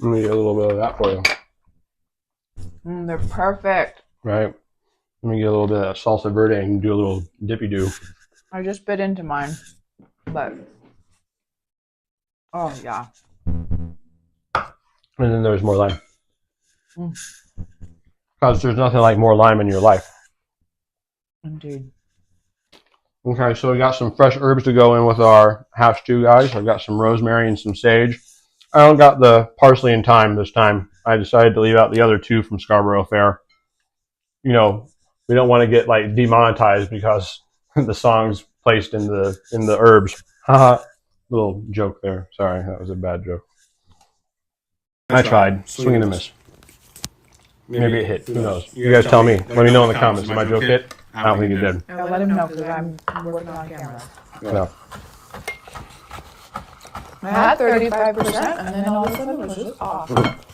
A: a little bit of that for you.
B: They're perfect.
A: Right. Let me get a little bit of salsa verde and do a little dippy do.
B: I just bit into mine, but oh yeah.
A: And then there's more lime. Because there's nothing like more lime in your life.
B: Indeed.
A: Okay, so we got some fresh herbs to go in with our hash stew, guys. I've got some rosemary and some sage. I don't got the parsley and thyme this time. I decided to leave out the other two from Scarborough Fair. You know, we don't want to get like demonetized because the song's placed in the herbs. Haha. Little joke there. Sorry, that was a bad joke. I tried. Swing and a miss. Maybe it hit. Who knows? You guys tell me. Let me know in the comments. Did my joke hit? I don't think it did.
B: I'll let him know because I'm working on camera.
A: No.
B: I had 35%, and then all of a sudden it was just off.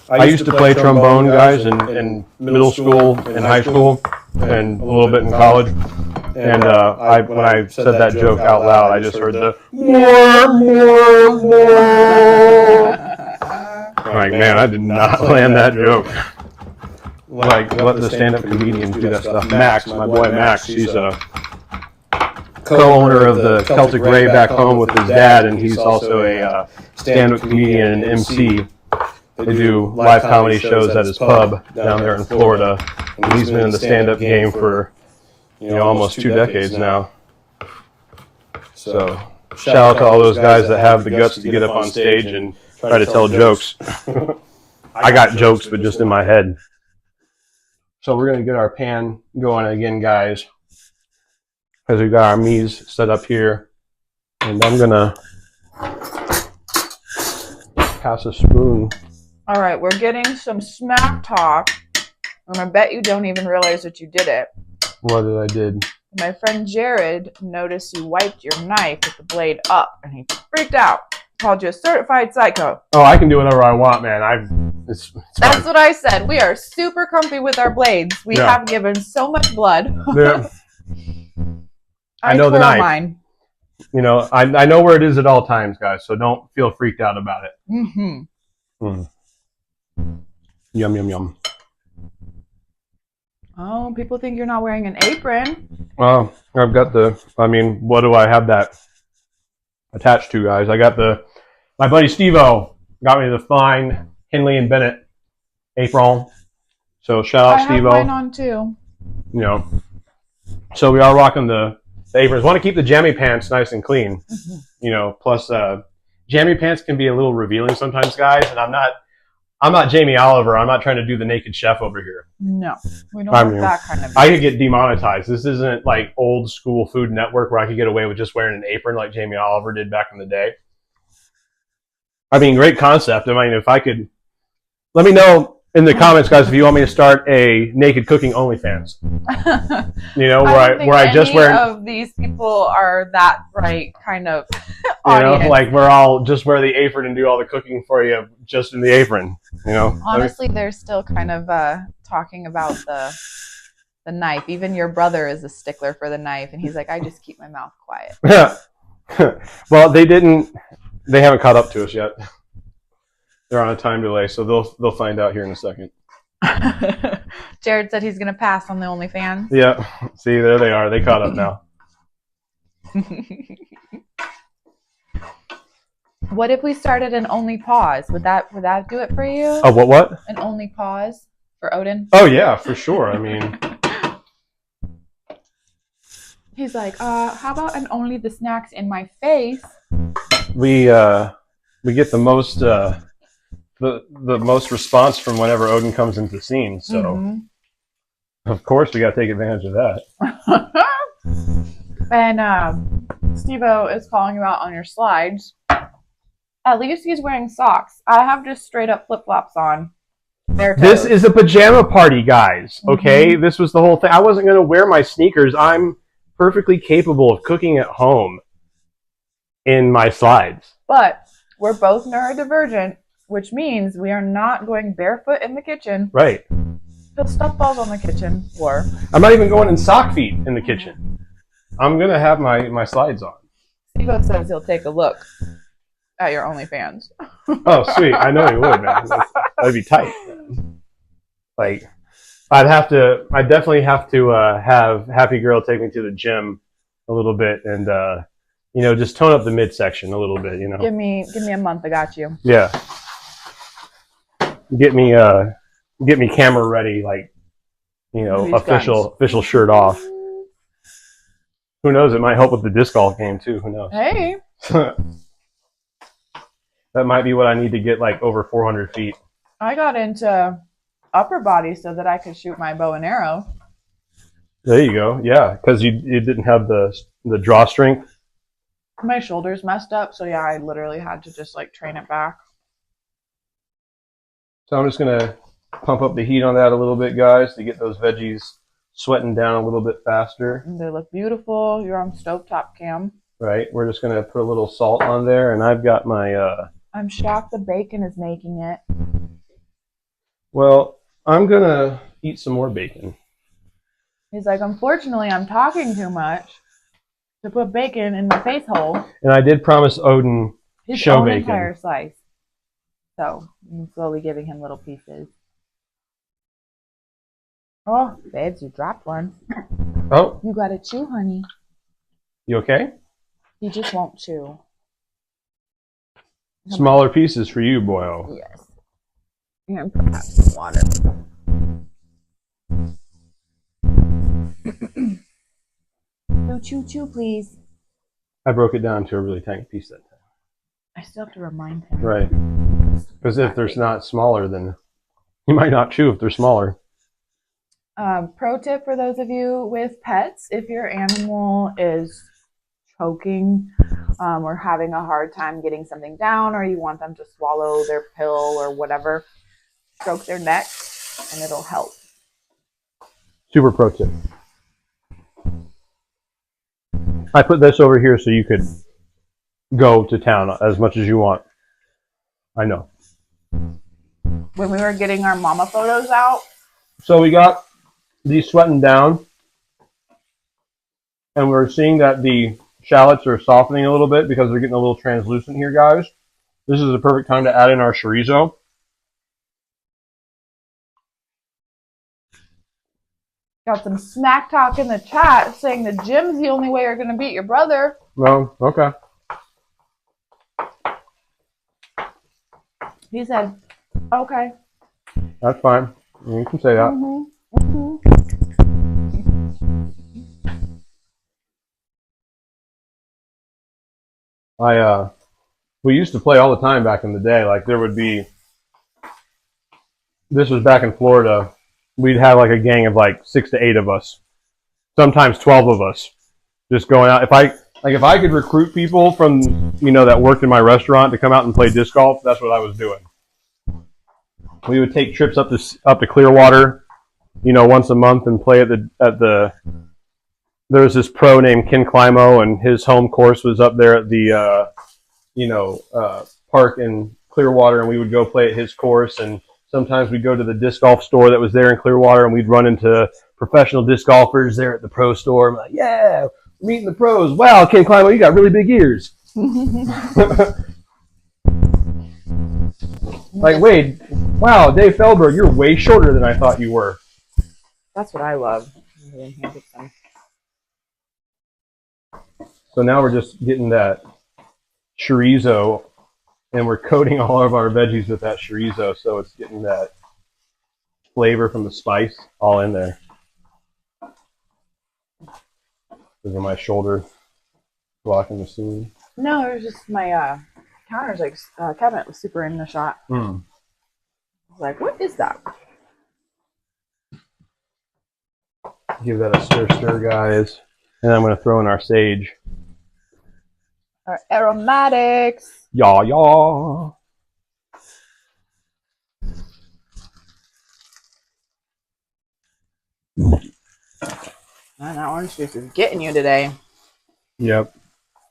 A: I used to play trombone, guys, in middle school and high school, and a little bit in college. And when I said that joke out loud, I just heard the more. Like, man, I did not land that joke. Like, let the stand-up comedians do that stuff. Max, my boy Max, he's a co-owner of the Celtic Ray back home with his dad, and he's also a stand-up comedian and MC. They do live comedy shows at his pub down there in Florida, and he's been in the stand-up game for almost 2 decades now. So shout out to all those guys that have the guts to get up on stage and try to tell jokes. I got jokes, but just in my head. So we're going to get our pan going again, guys, because we've got our mies set up here. And I'm going to pass a spoon.
B: All right, we're getting some smack talk, and I bet you don't even realize that you did it.
A: What did I did?
B: My friend Jared noticed you wiped your knife with the blade up, and he freaked out. Called you a certified psycho.
A: Oh, I can do whatever I want, man. It's
B: That's what I said. We are super comfy with our blades. We have given so much blood.
A: Yeah. I know the knife.
B: Mine.
A: I know where it is at all times, guys. So don't feel freaked out about it.
B: Mm-hmm.
A: Mm. Yum, yum, yum.
B: Oh, people think you're not wearing an apron.
A: Well, I've got what do I have that attached to, guys? I got my buddy Steve-O got me the fine Henley and Bennett apron. So shout out Steve-O.
B: I have mine on too.
A: So we are rocking the aprons. Want to keep the jammy pants nice and clean. Mm-hmm. Plus jammy pants can be a little revealing sometimes, guys, and I'm not Jamie Oliver. I'm not trying to do the naked chef over here.
B: No, we don't have that kind of.
A: I could get demonetized. This isn't like old school Food Network where I could get away with just wearing an apron like Jamie Oliver did back in the day. Great concept. If I could, let me know in the comments, guys, if you want me to start a naked cooking OnlyFans. Where I just wear.
B: Of these people are that right kind of. Audience.
A: Like we're all just wear the apron and do all the cooking for you just in the apron.
B: Honestly, they're still kind of talking about the knife. Even your brother is a stickler for the knife, and he's like, I just keep my mouth quiet.
A: Yeah. Well, they haven't caught up to us yet. They're on a time delay, so they'll find out here in a second.
B: Jared said he's gonna pass on the OnlyFans.
A: Yeah. See, there they are. They caught up now.
B: What if we started an only pause? Would that do it for you?
A: Oh, what?
B: An only pause for Odin?
A: Oh yeah, for sure.
B: He's like, how about an only the snacks in my face?
A: We get the most the most response from whenever Odin comes into the scene, so of course we got to take advantage of that.
B: And Steve-O is calling you out on your slides. At least he's wearing socks. I have just straight up flip-flops on.
A: This is a pajama party, guys. Okay, this was the whole thing. I wasn't going to wear my sneakers. I'm perfectly capable of cooking at home in my slides.
B: But we're both neurodivergent, which means we are not going barefoot in the kitchen.
A: Right.
B: The stuff falls on the kitchen floor.
A: I'm not even going in sock feet in the kitchen. I'm going to have my slides on.
B: Steve says he'll take a look at your OnlyFans.
A: Oh, sweet. I know he would, man. That'd be tight. Like, I definitely have to have Happy Girl take me to the gym a little bit and, you know, just tone up the midsection a little bit, you know.
B: Give me a month, I got you.
A: Yeah. Get me camera ready, like, you know, official shirt off. Who knows? It might help with the disc golf game too. Who knows?
B: Hey.
A: That might be what I need to get, like, over 400 feet.
B: I got into upper body so that I could shoot my bow and arrow.
A: There you go. Yeah, because you didn't have the draw strength.
B: My shoulders messed up, so yeah, I literally had to just like train it back.
A: So I'm just gonna pump up the heat on that a little bit, guys, to get those veggies sweating down a little bit faster.
B: And they look beautiful. You're on stovetop cam.
A: Right. We're just gonna put a little salt on there, and I've got my.
B: I'm shocked the bacon is making it.
A: Well, I'm gonna eat some more bacon.
B: He's like, unfortunately, I'm talking too much to put bacon in my face hole.
A: And I did promise Odin show bacon.
B: Entire slice. So I'm slowly giving him little pieces. Oh, babes, you dropped one.
A: Oh.
B: You gotta chew, honey.
A: You okay?
B: He just won't chew.
A: Smaller pieces for you, boyo.
B: Yes. And perhaps some water. No chew, please.
A: I broke it down to a really tiny piece that time.
B: I still have to remind him.
A: Right. Because if they're not smaller, then you might not chew if they're smaller.
B: Pro tip for those of you with pets, if your animal is choking or having a hard time getting something down, or you want them to swallow their pill or whatever, stroke their neck and it'll help.
A: Super pro tip. I put this over here so you could go to town as much as you want. I know.
B: When we were getting our Momma photos out.
A: So we got these sweating down, and we're seeing that the shallots are softening a little bit because they're getting a little translucent here, guys. This is the perfect time to add in our chorizo.
B: Got some smack talk in the chat saying the gym's the only way you're going to beat your brother.
A: Well, okay.
B: He said, okay.
A: That's fine. You can say that. We used to play all the time back in the day. Like, there would be, this was back in Florida, we'd have like a gang of like 6 to 8 of us, sometimes 12 of us, just going out. If I could recruit people from, you know, that worked in my restaurant to come out and play disc golf, that's what I was doing. We would take trips up to Clearwater, you know, once a month and play at the there was this pro named Ken Climo, and his home course was up there at the park in Clearwater, and we would go play at his course. And sometimes we'd go to the disc golf store that was there in Clearwater, and we'd run into professional disc golfers there at the pro store. I'm like, yeah, we're meeting the pros. Wow, Ken Climo, you got really big ears. Like, wait, wow, Dave Feldberg, you're way shorter than I thought you were.
B: That's what I love.
A: So now we're just getting that chorizo, and we're coating all of our veggies with that chorizo, so it's getting that flavor from the spice all in there. Is it my shoulder blocking the scene?
B: No, it was just my counter's like cabinet was super in the shot. I was like, what is that?
A: Give that a stir, guys, and I'm going to throw in our sage.
B: Our aromatics.
A: Yeah, yeah.
B: Man, that orange juice is getting you today.
A: Yep.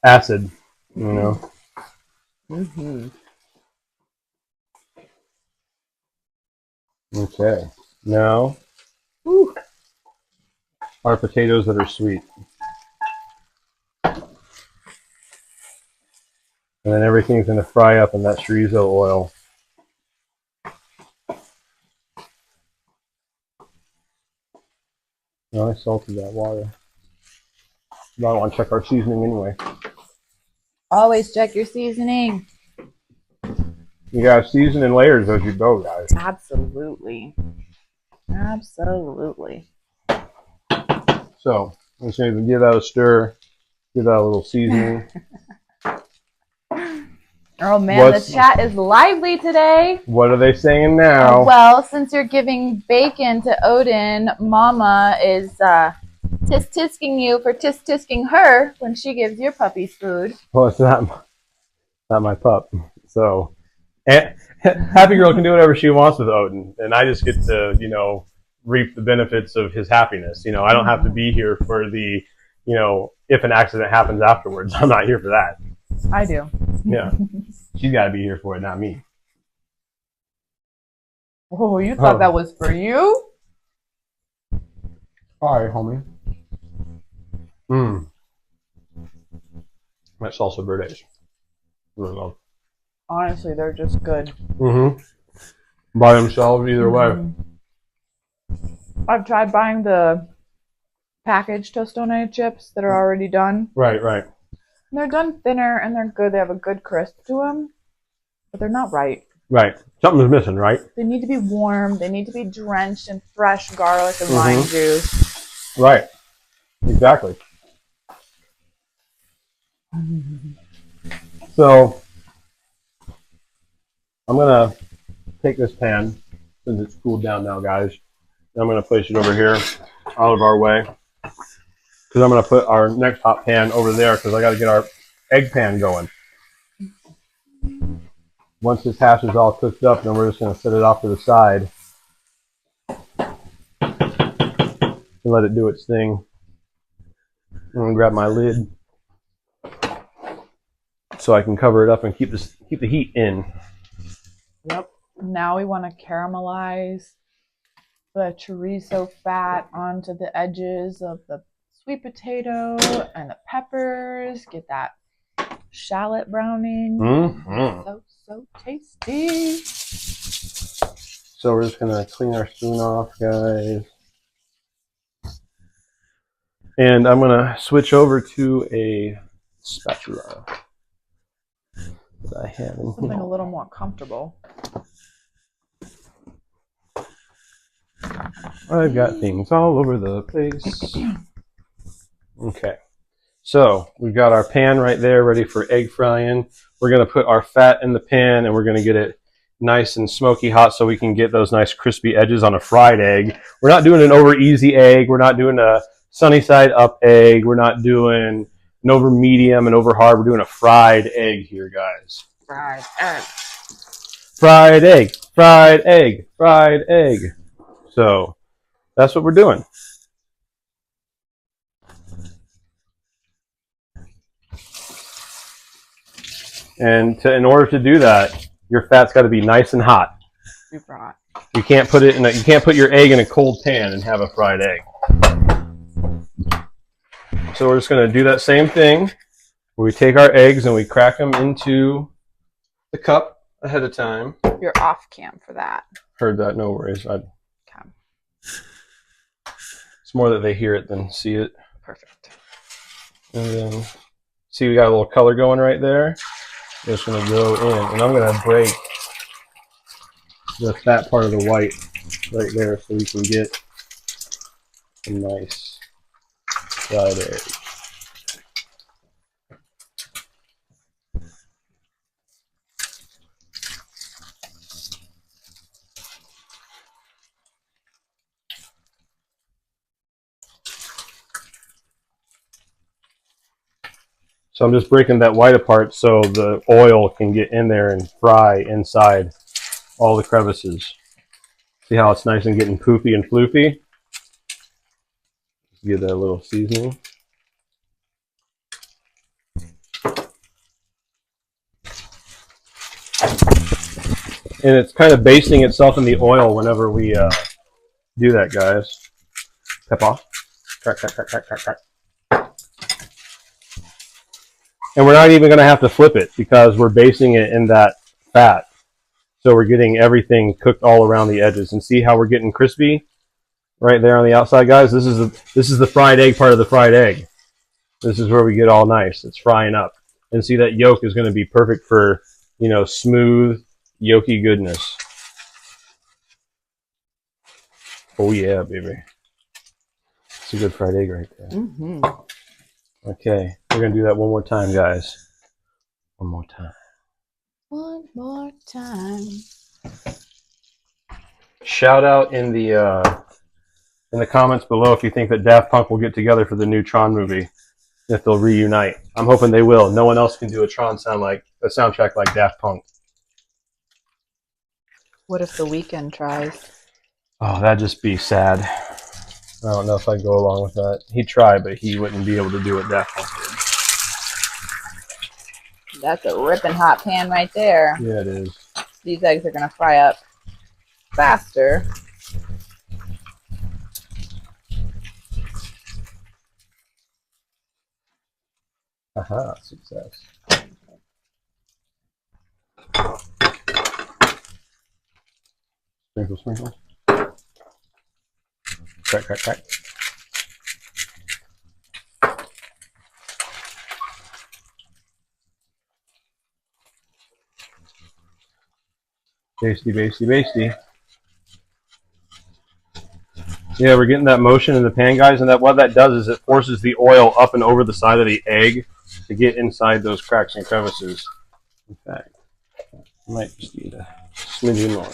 A: Acid, you know.
B: Mm-hmm.
A: Okay. Now,
B: Whew.
A: our potatoes that are sweet. And then everything's going to fry up in that chorizo oil. No, I salted that water. But I want to check our seasoning anyway.
B: Always check your seasoning.
A: You got to season in layers as you go, guys.
B: Absolutely. Absolutely.
A: So, I'm just going to give that a stir, give that a little seasoning.
B: Oh man, the chat is lively today.
A: What are they saying now?
B: Well, since you're giving bacon to Odin, Mama is tisk-tisking you for tisk-tisking her when she gives your puppies food.
A: Well, it's not my pup. So, Happy Girl can do whatever she wants with Odin, and I just get to, you know, reap the benefits of his happiness. You know, I don't have to be here for the, you know, if an accident happens afterwards. I'm not here for that.
B: I do.
A: Yeah. She's got to be here for it, not me.
B: Oh, you thought that was for you?
A: All right, homie. Mmm. That salsa verdes. Really love.
B: Honestly, they're just good.
A: Mm-hmm. By themselves, either way.
B: I've tried buying the packaged Tostone chips that are already done.
A: Right, right.
B: They're done thinner and they're good. They have a good crisp to them, but they're not right.
A: Right. Something's missing, right?
B: They need to be warm. They need to be drenched in fresh garlic and lime juice.
A: Right. Exactly. So, I'm going to take this pan, since it's cooled down now, guys. I'm going to place it over here, out of our way. Because I'm going to put our next hot pan over there, because I got to get our egg pan going. Once this hash is all cooked up, then we're just going to set it off to the side. And let it do its thing. I'm going to grab my lid so I can cover it up and keep the heat in.
B: Yep. Now we want to caramelize the chorizo fat onto the edges of the sweet potato and the peppers. Get that shallot browning. So tasty.
A: So we're just going to clean our spoon off, guys. And I'm going to switch over to a spatula that I have in
B: Something
A: here.
B: a little more comfortable.
A: I've got things all over the place. Okay. So we've got our pan right there ready for egg frying. We're going to put our fat in the pan and we're going to get it nice and smoky hot so we can get those nice crispy edges on a fried egg. We're not doing an over easy egg. We're not doing a sunny side up egg. We're not doing an over medium and over hard. We're doing a fried egg here, guys.
B: Fried egg.
A: Fried egg, fried egg, fried egg. So that's what we're doing. And in order to do that, your fat's got to be nice and hot.
B: Super hot.
A: You can't put it in you can't put your egg in a cold pan and have a fried egg. So we're just going to do that same thing where we take our eggs and we crack them into the cup ahead of time.
B: You're off cam for that.
A: Heard that, no worries.
B: Okay.
A: It's more that they hear it than see it.
B: Perfect.
A: And then, see, we got a little color going right there. Just going to go in, and I'm going to break the fat part of the white right there so we can get a nice fried egg. So I'm just breaking that white apart so the oil can get in there and fry inside all the crevices. See how it's nice and getting poofy and floofy? Give that a little seasoning. And it's kind of basting itself in the oil whenever we do that, guys. Pepper. Crack, crack, crack, crack, crack, crack. And we're not even going to have to flip it because we're basting it in that fat. So we're getting everything cooked all around the edges. And see how we're getting crispy right there on the outside, guys? This is the fried egg part of the fried egg. This is where we get all nice. It's frying up. And see, that yolk is going to be perfect for, you know, smooth, yolky goodness. Oh yeah, baby. It's a good fried egg right there.
B: Mm-hmm.
A: Okay, we're going to do that one more time, guys. One more time.
B: One more time.
A: Shout out in the comments below if you think that Daft Punk will get together for the new Tron movie, if they'll reunite. I'm hoping they will. No one else can do a Tron soundtrack like Daft Punk.
B: What if The Weeknd tries?
A: Oh, that'd just be sad. I don't know if I'd go along with that. He'd try, but he wouldn't be able to do what Daft Punk did.
B: That's a ripping hot pan right there.
A: Yeah, it is.
B: These eggs are going to fry up faster.
A: Aha, success. Sprinkle, sprinkle. Crack, crack, crack. Basty, basty, basty. Yeah, we're getting that motion in the pan, guys, and what that does is it forces the oil up and over the side of the egg to get inside those cracks and crevices. In fact, I might just need a smidgen more.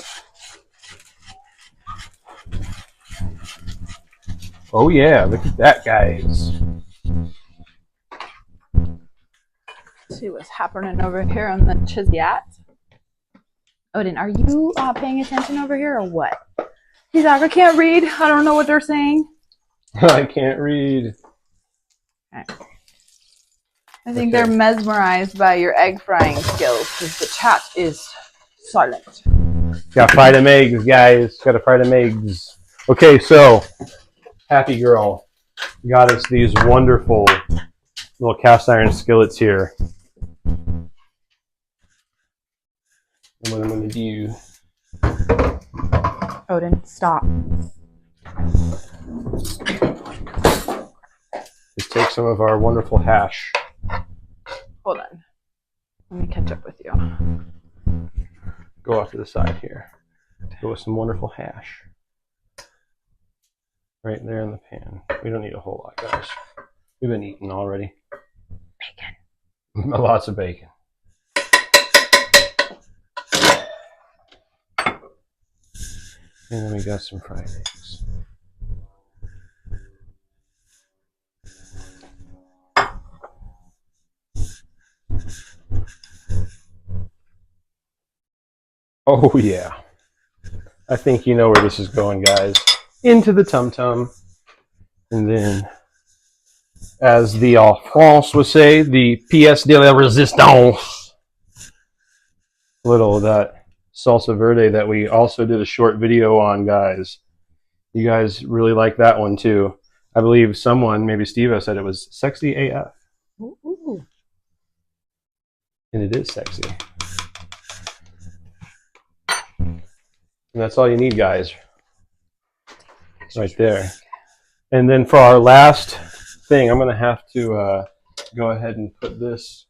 A: Oh yeah, look at that, guys.
B: See what's happening over here on the Chizzyat. Odin, are you paying attention over here or what? He's like, I can't read. I don't know what they're saying.
A: I can't read.
B: Okay. I think they're mesmerized by your egg frying skills because the chat is silent.
A: Got fried them eggs, guys. Got to fry them eggs. Okay, so Happy Girl got us these wonderful little cast iron skillets here. And what I'm going to do...
B: Odin, stop.
A: is take some of our wonderful hash.
B: Hold on. Let me catch up with you.
A: Go off to the side here. Go with some wonderful hash. Right there in the pan. We don't need a whole lot, guys. We've been eating already. Bacon. Lots of bacon. And then we got some fried eggs. Oh yeah. I think you know where this is going, guys. Into the tum-tum. And then, as the France would say, the pièce de la résistance. Little of that salsa verde that we also did a short video on, guys. You guys really like that one too. I believe someone, maybe Steve, said it was sexy AF.
B: Ooh.
A: And it is sexy. And that's all you need, guys. Right there. And then for our last thing, I'm going to have to go ahead and put this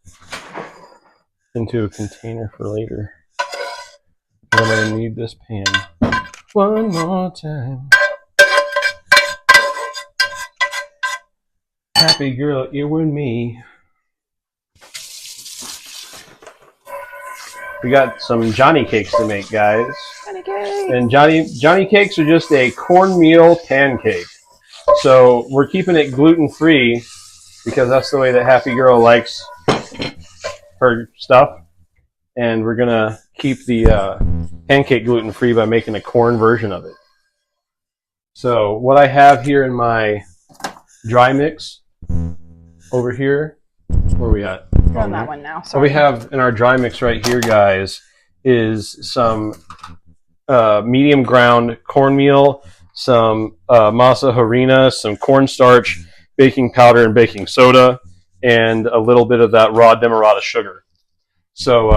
A: into a container for later. I'm going to need this pan one more time. Happy girl, you and me. We got some Johnny cakes to make, guys.
B: Johnny cakes.
A: And Johnny cakes are just a cornmeal pancake. So we're keeping it gluten-free because that's the way that Happy Girl likes her stuff, and we're gonna keep the pancake gluten-free by making a corn version of it. So what I have here in my dry mix over here, where are we at?
B: We're on that one now. Sorry.
A: What we have in our dry mix right here, guys, is some medium ground cornmeal, some masa harina, some cornstarch, baking powder, and baking soda, and a little bit of that raw demerara sugar. So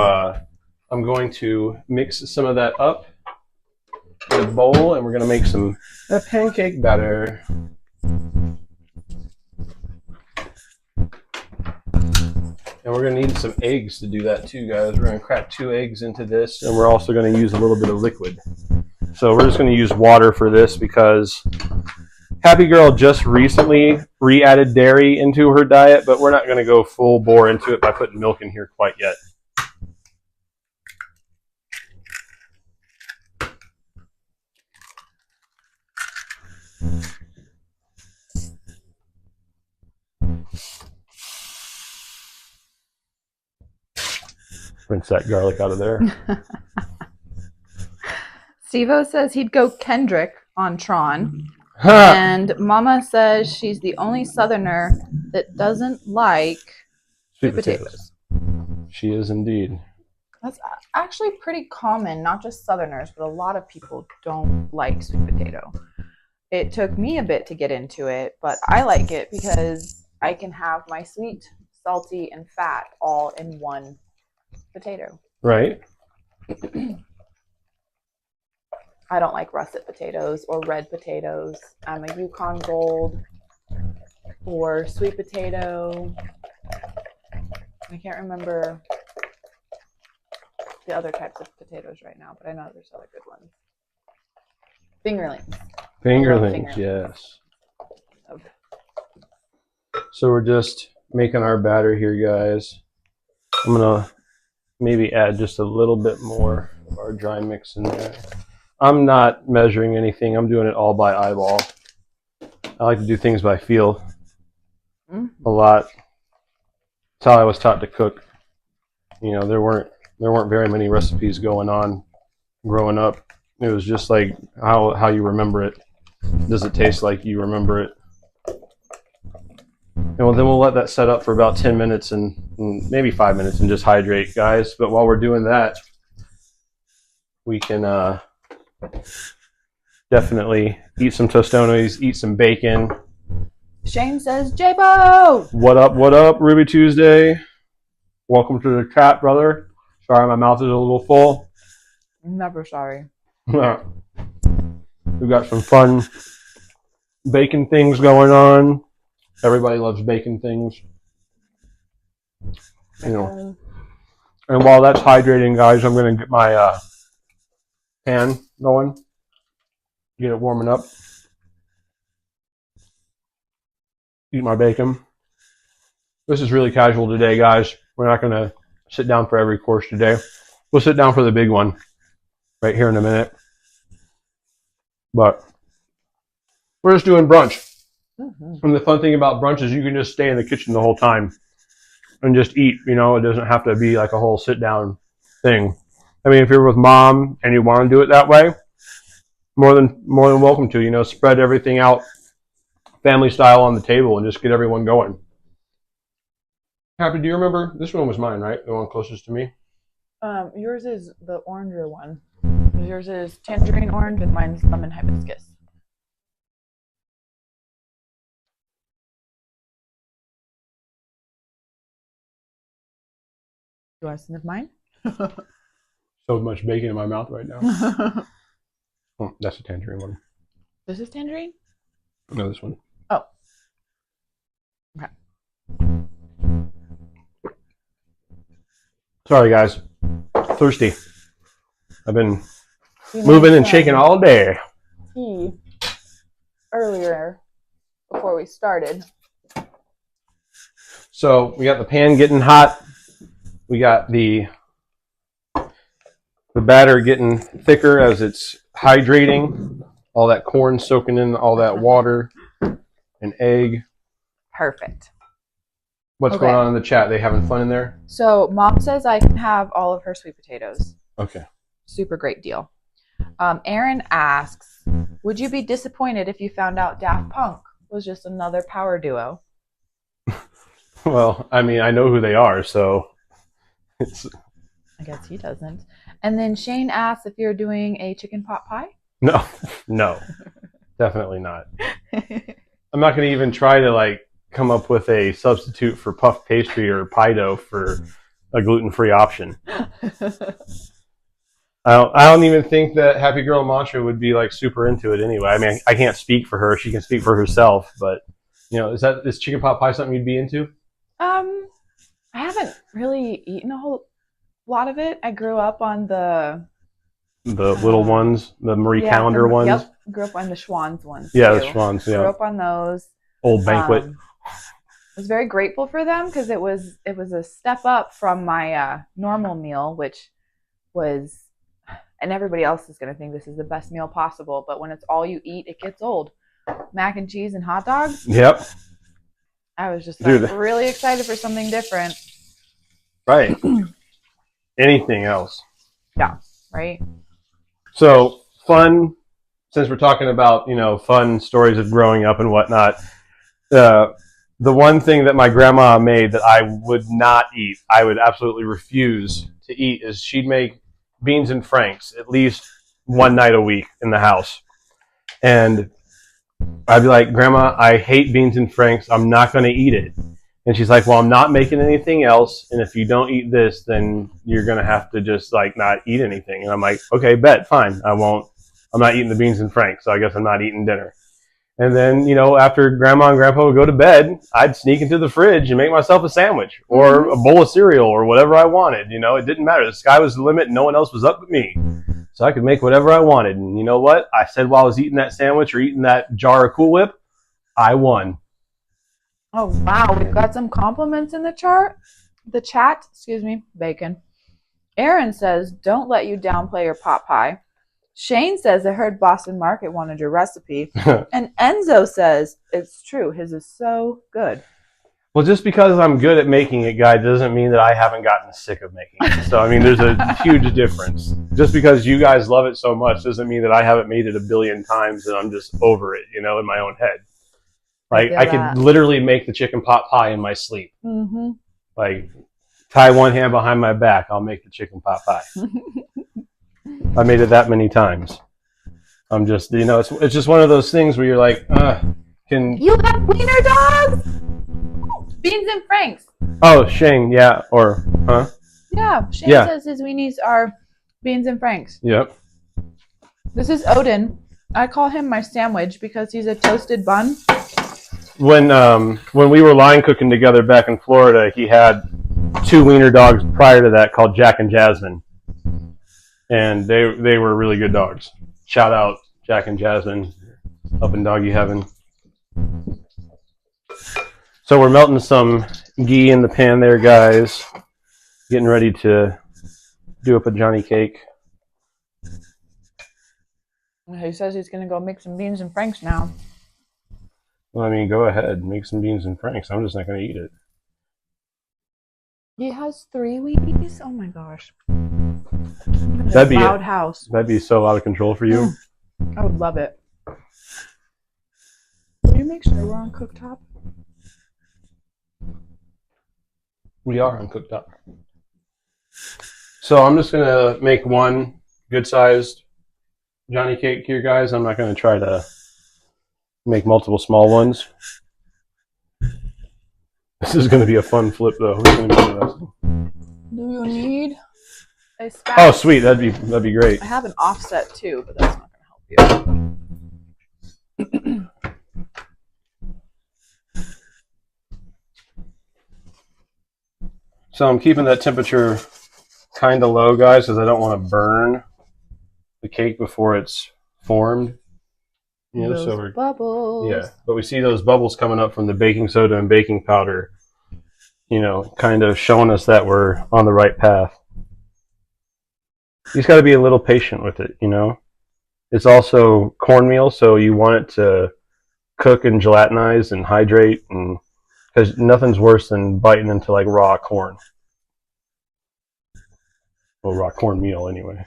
A: I'm going to mix some of that up in a bowl, and we're going to make some pancake batter. And we're going to need some eggs to do that too, guys. We're going to crack 2 eggs into this, and we're also going to use a little bit of liquid. So we're just going to use water for this because Happy Girl just recently re-added dairy into her diet, but we're not going to go full bore into it by putting milk in here quite yet. Rinse that garlic out of there.
B: Steve-O says he'd go Kendrick on Tron.
A: Huh.
B: And Momma says she's the only Southerner that doesn't like sweet potatoes.
A: She is indeed.
B: That's actually pretty common, not just Southerners, but a lot of people don't like sweet potato. It took me a bit to get into it, but I like it because I can have my sweet, salty, and fat all in one potato.
A: Right.
B: I don't like russet potatoes or red potatoes. I'm a Yukon Gold or sweet potato. I can't remember the other types of potatoes right now, but I know there's other good ones. Fingerlings.
A: Fingerlings, yes.
B: Okay.
A: So we're just making our batter here, guys. I'm going to maybe add just a little bit more of our dry mix in there. I'm not measuring anything. I'm doing it all by eyeball. I like to do things by feel a lot. That's how I was taught to cook. You know, there weren't very many recipes going on growing up. It was just like how you remember it. Does it taste like you remember it? And then we'll let that set up for about 10 minutes and maybe 5 minutes and just hydrate, guys. But while we're doing that, we can definitely eat some tostones, eat some bacon.
B: Shane says, J-Bo!
A: What up, Ruby Tuesday? Welcome to the chat, brother. Sorry, my mouth is a little full.
B: Never sorry.
A: We've got some fun bacon things going on. Everybody loves bacon things. You know. And while that's hydrating, guys, I'm going to get my pan going. Get it warming up. Eat my bacon. This is really casual today, guys. We're not going to sit down for every course today. We'll sit down for the big one right here in a minute. But we're just doing brunch. And the fun thing about brunch is you can just stay in the kitchen the whole time and just eat. You know, it doesn't have to be like a whole sit down thing. I mean, if you're with mom and you want to do it that way, more than welcome to. You know, spread everything out family style on the table and just get everyone going. Happy, do you remember? This one was mine, right? The one closest to me?
B: Yours is the oranger one. Yours is tangerine orange and mine's lemon hibiscus. Do I sniff mine?
A: So much bacon in my mouth right now. Oh, that's a tangerine one.
B: This is tangerine?
A: No, this one.
B: Oh. Okay.
A: Sorry, guys. Thirsty. I've been moving and shaking all day.
B: Tea earlier before we started.
A: So we got the pan getting hot. We got the batter getting thicker as it's hydrating. All that corn soaking in all that water and egg.
B: Perfect.
A: What's going on in the chat? They having fun in there?
B: So Mom says I can have all of her sweet potatoes.
A: Okay.
B: Super great deal. Aaron asks, would you be disappointed if you found out Daft Punk was just another power duo?
A: Well, I mean, I know who they are, so it's...
B: I guess he doesn't. And then Shane asks if you're doing a chicken pot pie.
A: No, no, definitely not. I'm not going to even try to like come up with a substitute for puff pastry or pie dough for a gluten-free option. I don't even think that Happy Girl Mantra would be like super into it anyway. I mean, I can't speak for her; she can speak for herself. But you know, is chicken pot pie something you'd be into?
B: I haven't really eaten a whole lot of it. I grew up on the
A: little ones, the Marie Calendar ones.
B: Yep, grew up on the Schwann's ones.
A: Yeah,
B: too.
A: the Schwann's. Yeah,
B: grew up on those.
A: Old Banquet.
B: I was very grateful for them because it was a step up from my normal meal, which was, and everybody else is going to think this is the best meal possible, but when it's all you eat, it gets old. Mac and cheese and hot dogs.
A: Yep.
B: I was just really excited for something different.
A: Right. Anything else?
B: Yeah. Right.
A: So fun. Since we're talking about, you know, fun stories of growing up and whatnot, the one thing that my grandma made that I would not eat, I would absolutely refuse to eat, is she'd make beans and franks at least one night a week in the house. And I'd be like, Grandma, I hate beans and franks. I'm not going to eat it. And she's like, well, I'm not making anything else. And if you don't eat this, then you're going to have to just like not eat anything. And I'm like, okay, bet, fine. I won't. I'm not eating the beans and franks, so I guess I'm not eating dinner. And then, you know, after Grandma and Grandpa would go to bed, I'd sneak into the fridge and make myself a sandwich or a bowl of cereal or whatever I wanted. You know, it didn't matter. The sky was the limit. No one else was up but me. So I could make whatever I wanted. And you know what? I said while I was eating that sandwich or eating that jar of Cool Whip, I won.
B: Oh, wow. We've got some compliments in the chat. Excuse me. Bacon. Aaron says, don't let you downplay your pot pie. Shane says, I heard Boston Market wanted your recipe. And Enzo says, it's true. His is so good.
A: Well, just because I'm good at making it, guy, doesn't mean that I haven't gotten sick of making it. So, I mean, there's a huge difference. Just because you guys love it so much doesn't mean that I haven't made it a billion times and I'm just over it, you know, in my own head. Like, I could literally make the chicken pot pie in my sleep. Mm-hmm. Like, tie one hand behind my back, I'll make the chicken pot pie. I made it that many times. I'm just, you know, it's just one of those things where you're like, can...
B: You have wiener dogs? Beans and franks.
A: Oh, Shane, yeah, or, huh?
B: Yeah, Shane says his weenies are beans and franks.
A: Yep.
B: This is Odin. I call him my sandwich because he's a toasted bun.
A: When we were line cooking together back in Florida, he had 2 wiener dogs prior to that called Jack and Jasmine. And they were really good dogs. Shout out Jack and Jasmine up in doggy heaven. So we're melting some ghee in the pan there, guys. Getting ready to do up a Johnny cake.
B: He says he's going to go make some beans and franks now.
A: Well, I mean, go ahead. Make some beans and franks. I'm just not going to eat it.
B: He has 3 weenies? Oh my gosh.
A: That'd be a
B: loud house.
A: That'd be so out of control for you.
B: I would love it. Can you make sure we're on cooktop?
A: We are on cooktop. So I'm just going to make one good-sized Johnny cake here, guys. I'm not going to try to make multiple small ones. This is going to be a fun flip, though. Who's going to be interesting?
B: Do you need a spatula?
A: Oh, sweet. That'd be great.
B: I have an offset, too, but that's not going to help you.
A: So I'm keeping that temperature kind of low, guys, because I don't want to burn the cake before it's formed. You know,
B: those
A: so
B: bubbles.
A: Yeah, but we see those bubbles coming up from the baking soda and baking powder, you know, kind of showing us that we're on the right path. You just got to be a little patient with it, you know. It's also cornmeal, so you want it to cook and gelatinize and hydrate, and Because nothing's worse than biting into like raw corn. Well, raw cornmeal anyway.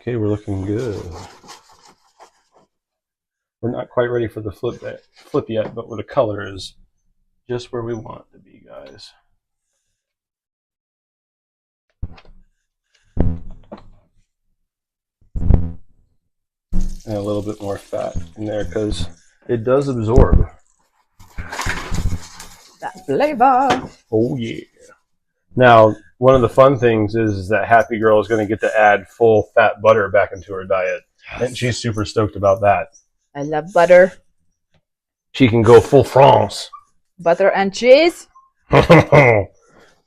A: Okay, we're looking good. We're not quite ready for the flip yet, but the color is just where we want it to be, guys. And a little bit more fat in there because it does absorb
B: that flavor.
A: Oh yeah. Now, one of the fun things is that Happy Girl is going to get to add full fat butter back into her diet. And she's super stoked about that.
B: I love butter.
A: She can go full France.
B: Butter and cheese.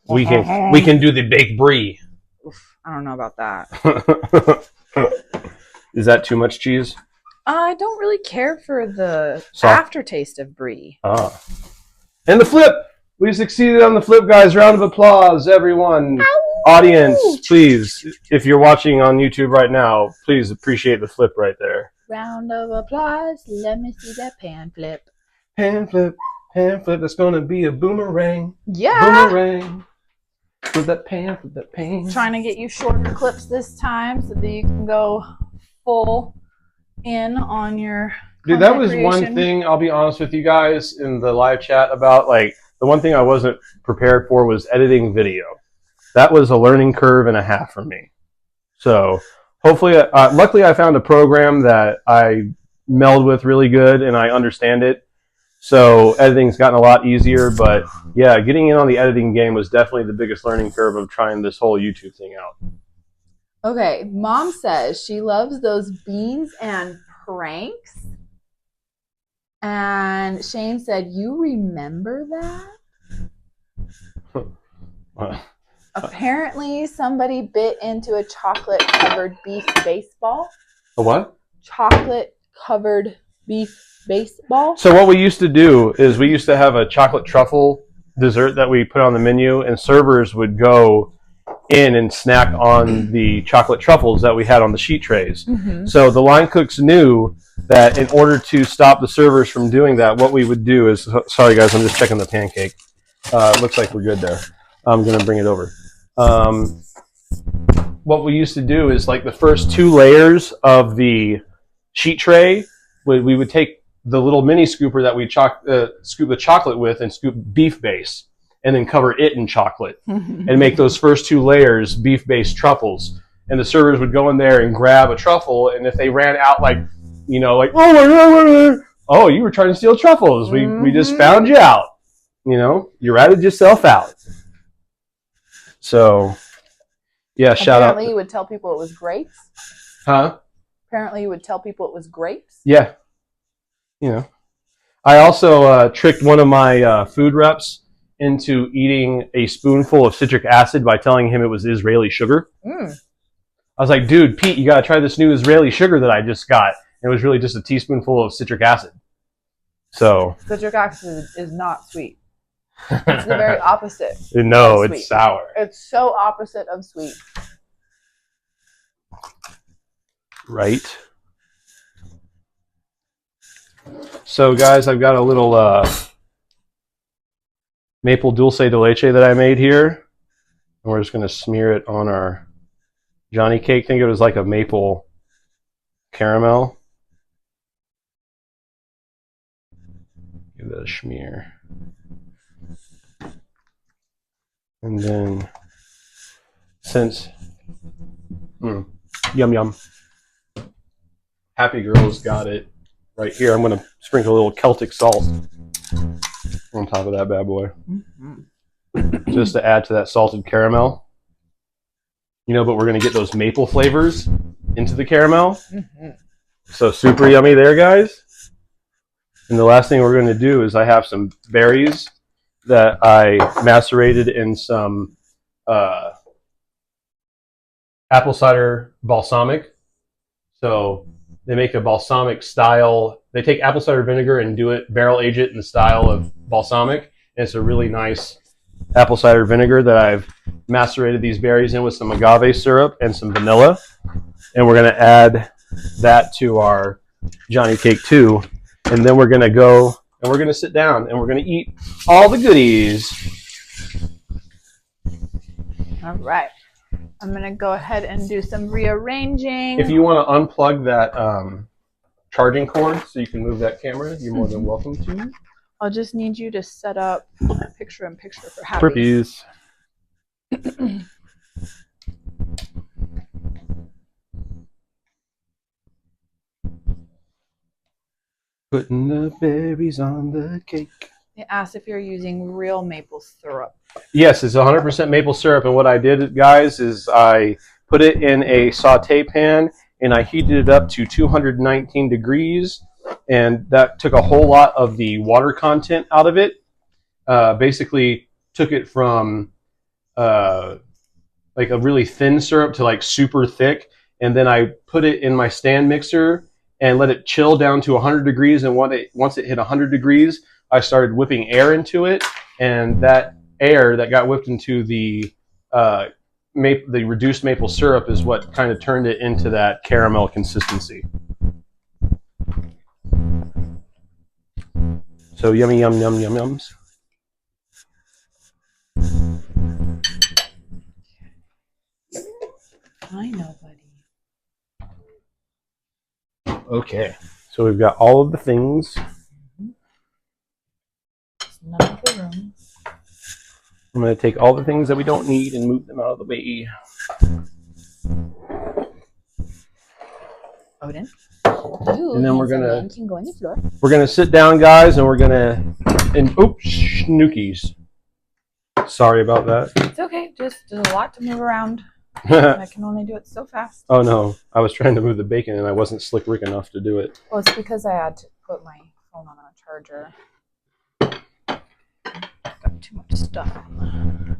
A: we can do the baked brie.
B: Oof, I don't know about that.
A: Is that too much cheese?
B: I don't really care for the aftertaste of brie.
A: Ah. And the flip. We succeeded on the flip, guys. Round of applause, everyone.
B: Ow.
A: Audience, please, if you're watching on YouTube right now, please appreciate the flip right there.
B: Round of applause. Let me see that pan flip.
A: Pan flip, that's gonna be a boomerang.
B: Yeah.
A: Boomerang. With that pan, with that pan.
B: Trying to get you shorter clips this time so that you can go full in on your
A: Dude, that was
B: creation.
A: one thing, I'll be honest with you guys, in the live chat about, like, the one thing I wasn't prepared for was editing video. That was a learning curve and a half for me. So, hopefully, luckily I found a program that I meld with really good and I understand it. So, editing's gotten a lot easier, but yeah, getting in on the editing game was definitely the biggest learning curve of trying this whole YouTube thing out.
B: Okay, Mom says she loves those beans and pranks. And Shane said, you remember that? Apparently, somebody bit into a chocolate-covered beef baseball.
A: A what?
B: Chocolate-covered beef baseball.
A: So what we used to do is we used to have a chocolate truffle dessert that we put on the menu, and servers would go in and snack on the chocolate truffles that we had on the sheet trays. Mm-hmm. So the line cooks knew that in order to stop the servers from doing that, what we would do is, sorry guys, I'm just checking the pancake. Looks like we're good there. I'm going to bring it over. What we used to do is, like, the first 2 layers of the sheet tray, we would take the little mini scooper that we scoop the chocolate with and scoop beef base, and then cover it in chocolate and make those first 2 layers beef-based truffles. And the servers would go in there and grab a truffle, and if they ran out, like, you know, like, oh my God, oh, you were trying to steal truffles. We just found you out. You know, you ratted yourself out. So, yeah, shout out.
B: Apparently you would tell people it was grapes.
A: Huh?
B: Apparently you would tell people it was grapes.
A: Yeah. You know. I also tricked one of my food reps into eating a spoonful of citric acid by telling him it was Israeli sugar. I was like, dude, Pete, you got to try this new Israeli sugar that I just got. And it was really just a teaspoonful of citric acid. So
B: citric acid is not sweet. It's the very opposite.
A: No, it's sour.
B: It's so opposite of sweet.
A: Right. So, guys, I've got a little maple dulce de leche that I made here. And we're just going to smear it on our Johnny cake. I think it was like a maple caramel. Give that a smear. And then, since, yum yum, Happy Girl's got it right here, I'm going to sprinkle a little Celtic salt on top of that bad boy. Just to add to that salted caramel. You know, but we're going to get those maple flavors into the caramel. So super yummy there, guys. And the last thing we're going to do is I have some berries that I macerated in some apple cider balsamic. So they make a balsamic style. They take apple cider vinegar and barrel age it in the style of balsamic. And it's a really nice apple cider vinegar that I've macerated these berries in with some agave syrup and some vanilla. And we're going to add that to our Johnny cake too. And then we're going to go and we're going to sit down and we're going to eat all the goodies.
B: All right. I'm going to go ahead and do some rearranging.
A: If you want to unplug that charging cord so you can move that camera, you're more than welcome to.
B: I'll just need you to set up picture-in-picture for Happy.
A: Prippies. Putting the berries on the cake.
B: They asked if you're using real maple syrup.
A: Yes, it's 100% maple syrup. And what I did, guys, is I put it in a saute pan and I heated it up to 219 degrees. And that took a whole lot of the water content out of it. Basically took it from like a really thin syrup to like super thick. And then I put it in my stand mixer and let it chill down to 100 degrees. And once it hit 100 degrees, I started whipping air into it. And that air that got whipped into the reduced maple syrup is what kind of turned it into that caramel consistency. So yummy, yum, yum, yum, yums.
B: I know, buddy.
A: Okay, so we've got all of the things.
B: None of the room.
A: I'm going to take all the things that we don't need and move them out of the way.
B: Odin.
A: And then we're gonna sit down, guys, and we're gonna oops, snookies. Sorry about that.
B: It's okay. Just there's a lot to move around. And I can only do it so fast.
A: Oh no, I was trying to move the bacon and I wasn't slick Rick enough to do it.
B: Well, it's because I had to put my phone on a charger. Got too much stuff on there.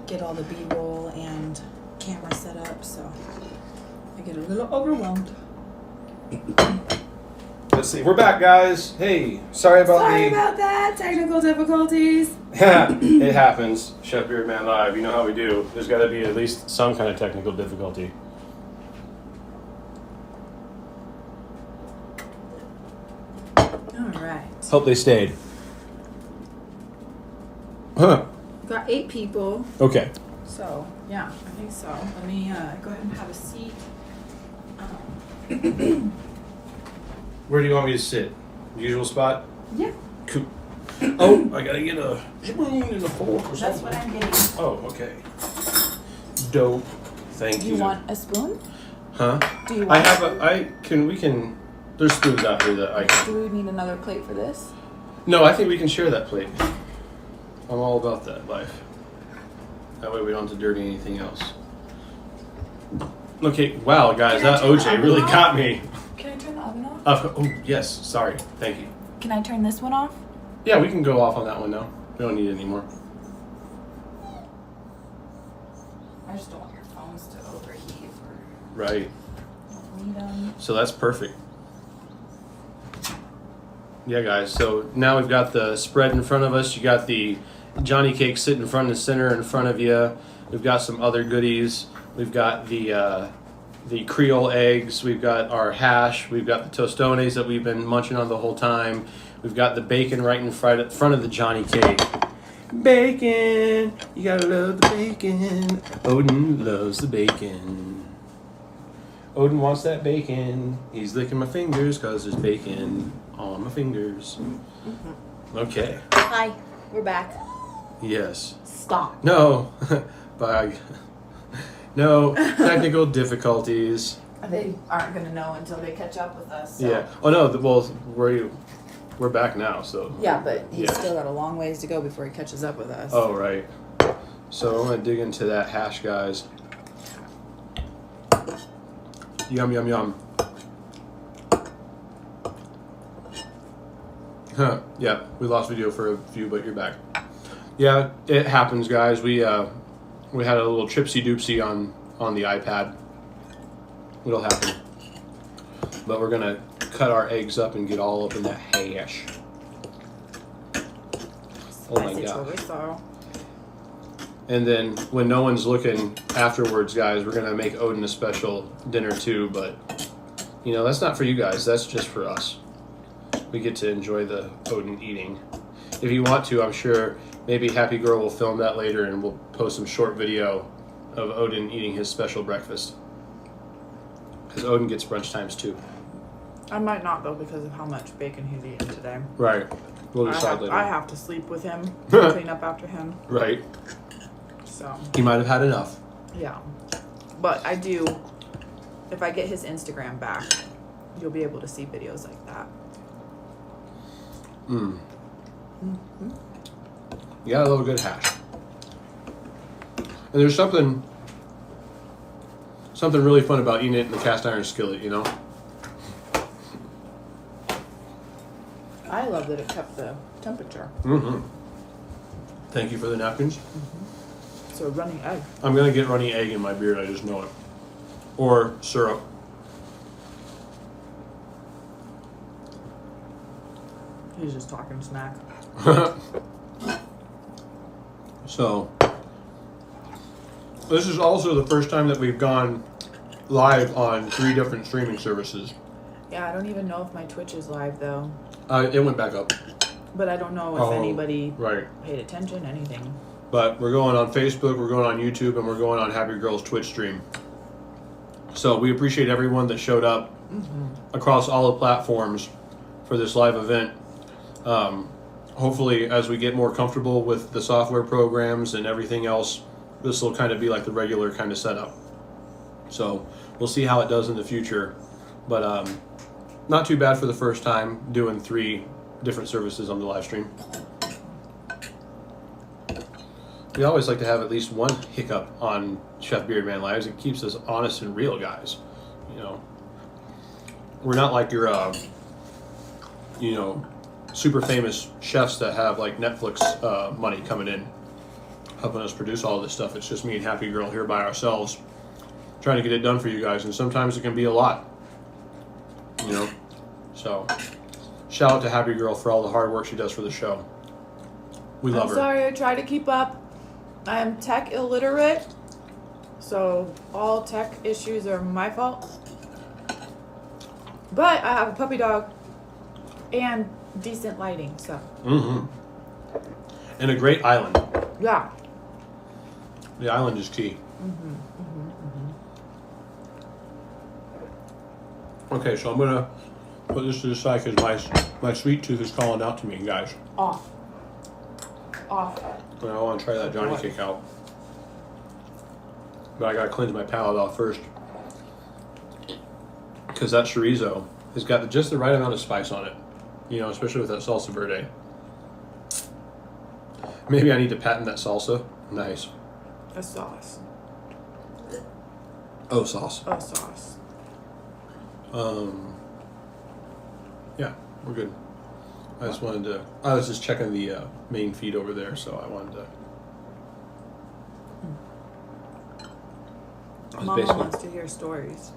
B: Get all the B-roll and camera set up, so I get a little overwhelmed.
A: Let's see, we're back, guys. Hey, sorry about
B: that. Technical difficulties.
A: It happens. Chef Beardman Live. You know how we do. There's got to be at least some kind of technical difficulty.
B: All right.
A: Hope they stayed. Huh.
B: Got 8 people.
A: Okay.
B: So, yeah, I think so. Let me go ahead and have a seat.
A: Where do you want me to sit? Usual spot?
B: Yeah.
A: Cool. Oh, I gotta get a spoon and a fork or something.
B: That's what I'm getting.
A: Oh, okay. Dope. Thank you.
B: Do you want a spoon?
A: Huh?
B: Do you want
A: there's spoons out here that I can.
B: Do we need another plate for this?
A: No, I think we can share that plate. I'm all about that life. That way we don't have to dirty anything else. Okay, wow, guys, that OJ really got me.
B: Can I turn the oven off?
A: Oh, yes, sorry. Thank you.
B: Can I turn this one off?
A: Yeah, we can go off on that one now. We don't need it anymore.
B: I just don't want your phones to overheat.
A: Right.
B: Need them.
A: So that's perfect. Yeah, guys, so now we've got the spread in front of us. You got the Johnny cake sitting in front and center in front of you. We've got some other goodies. We've got the Creole eggs. We've got our hash. We've got the tostones that we've been munching on the whole time. We've got the bacon right in front of the Johnny cake. Bacon! You gotta love the bacon. Odin loves the bacon. Odin wants that bacon. He's licking my fingers because there's bacon on my fingers. Okay.
B: Hi, we're back.
A: Yes.
B: Stop.
A: No. Bye. No technical difficulties.
B: They aren't going to know until they catch up with us. So.
A: Yeah. Oh no. Well, we're back now. So.
B: Yeah, but he's still got a long ways to go before he catches up with us.
A: Oh right. So I'm gonna dig into that hash, guys. Yum yum yum.
C: Yeah, we lost video for a few, but you're back. Yeah, it happens, guys. We had a little tripsy doopsie on the iPad. It'll happen. But we're gonna cut our eggs up and get all up in that hash. Oh my god. And then when no one's looking afterwards, guys, we're gonna make Odin a special dinner too, but you know, that's not for you guys, that's just for us. We get to enjoy the Odin eating. If you want to, I'm sure maybe Happy Girl will film that later and we'll post some short video of Odin eating his special breakfast. Because Odin gets brunch times too.
B: I might not though because of how much bacon he's eaten today.
C: Right. We'll decide later.
B: I have to sleep with him, clean up after him.
C: Right.
B: So.
C: He might have had enough.
B: Yeah. But I do, if I get his Instagram back, you'll be able to see videos like that.
C: Mm. Mm-hmm. You gotta love a good hash. And there's something really fun about eating it in the cast iron skillet, you know?
B: I love that it kept the temperature.
C: Mm-hmm. Thank you for the napkins.
B: Mm-hmm. So runny egg.
C: I'm gonna get runny egg in my beard, I just know it. Or syrup.
B: He's just talking smack.
C: So, this is also the first time that we've gone live on 3 different streaming services.
B: Yeah, I don't even know if my Twitch is live though.
C: It went back up.
B: But I don't know if anybody paid attention, anything.
C: But we're going on Facebook, we're going on YouTube, and we're going on Happy Girl's Twitch stream. So we appreciate everyone that showed up across all the platforms for this live event. Hopefully, as we get more comfortable with the software programs and everything else, this will kind of be like the regular kind of setup. So we'll see how it does in the future. But not too bad for the first time doing 3 different services on the live stream. We always like to have at least one hiccup on Chef Beardman Lives. It keeps us honest and real, guys. You know, we're not like your, you know, super famous chefs that have like Netflix money coming in, helping us produce all this stuff. It's just me and Happy Girl here by ourselves, trying to get it done for you guys. And sometimes it can be a lot, you know. So, shout out to Happy Girl for all the hard work she does for the show. We love her.
B: I'm sorry, I try to keep up. I am tech illiterate, so all tech issues are my fault. But I have a puppy dog and decent lighting, so.
C: Mm-hmm. And a great island.
B: Yeah.
C: The island is key.
B: Mm-hmm. Mm-hmm. Mm-hmm.
C: Okay, so I'm gonna put this to the side because my sweet tooth is calling out to me, guys.
B: Off.
C: And I want to try that Johnny cake out. But I gotta cleanse my palate off first. Because that chorizo has got just the right amount of spice on it. You know, especially with that salsa verde. Maybe I need to patent that salsa. Nice.
B: A sauce.
C: Oh, sauce.
B: A sauce.
C: Yeah, we're good. I just wanted to. I was just checking the main feed over there, so I wanted to.
B: Momma wants to hear stories.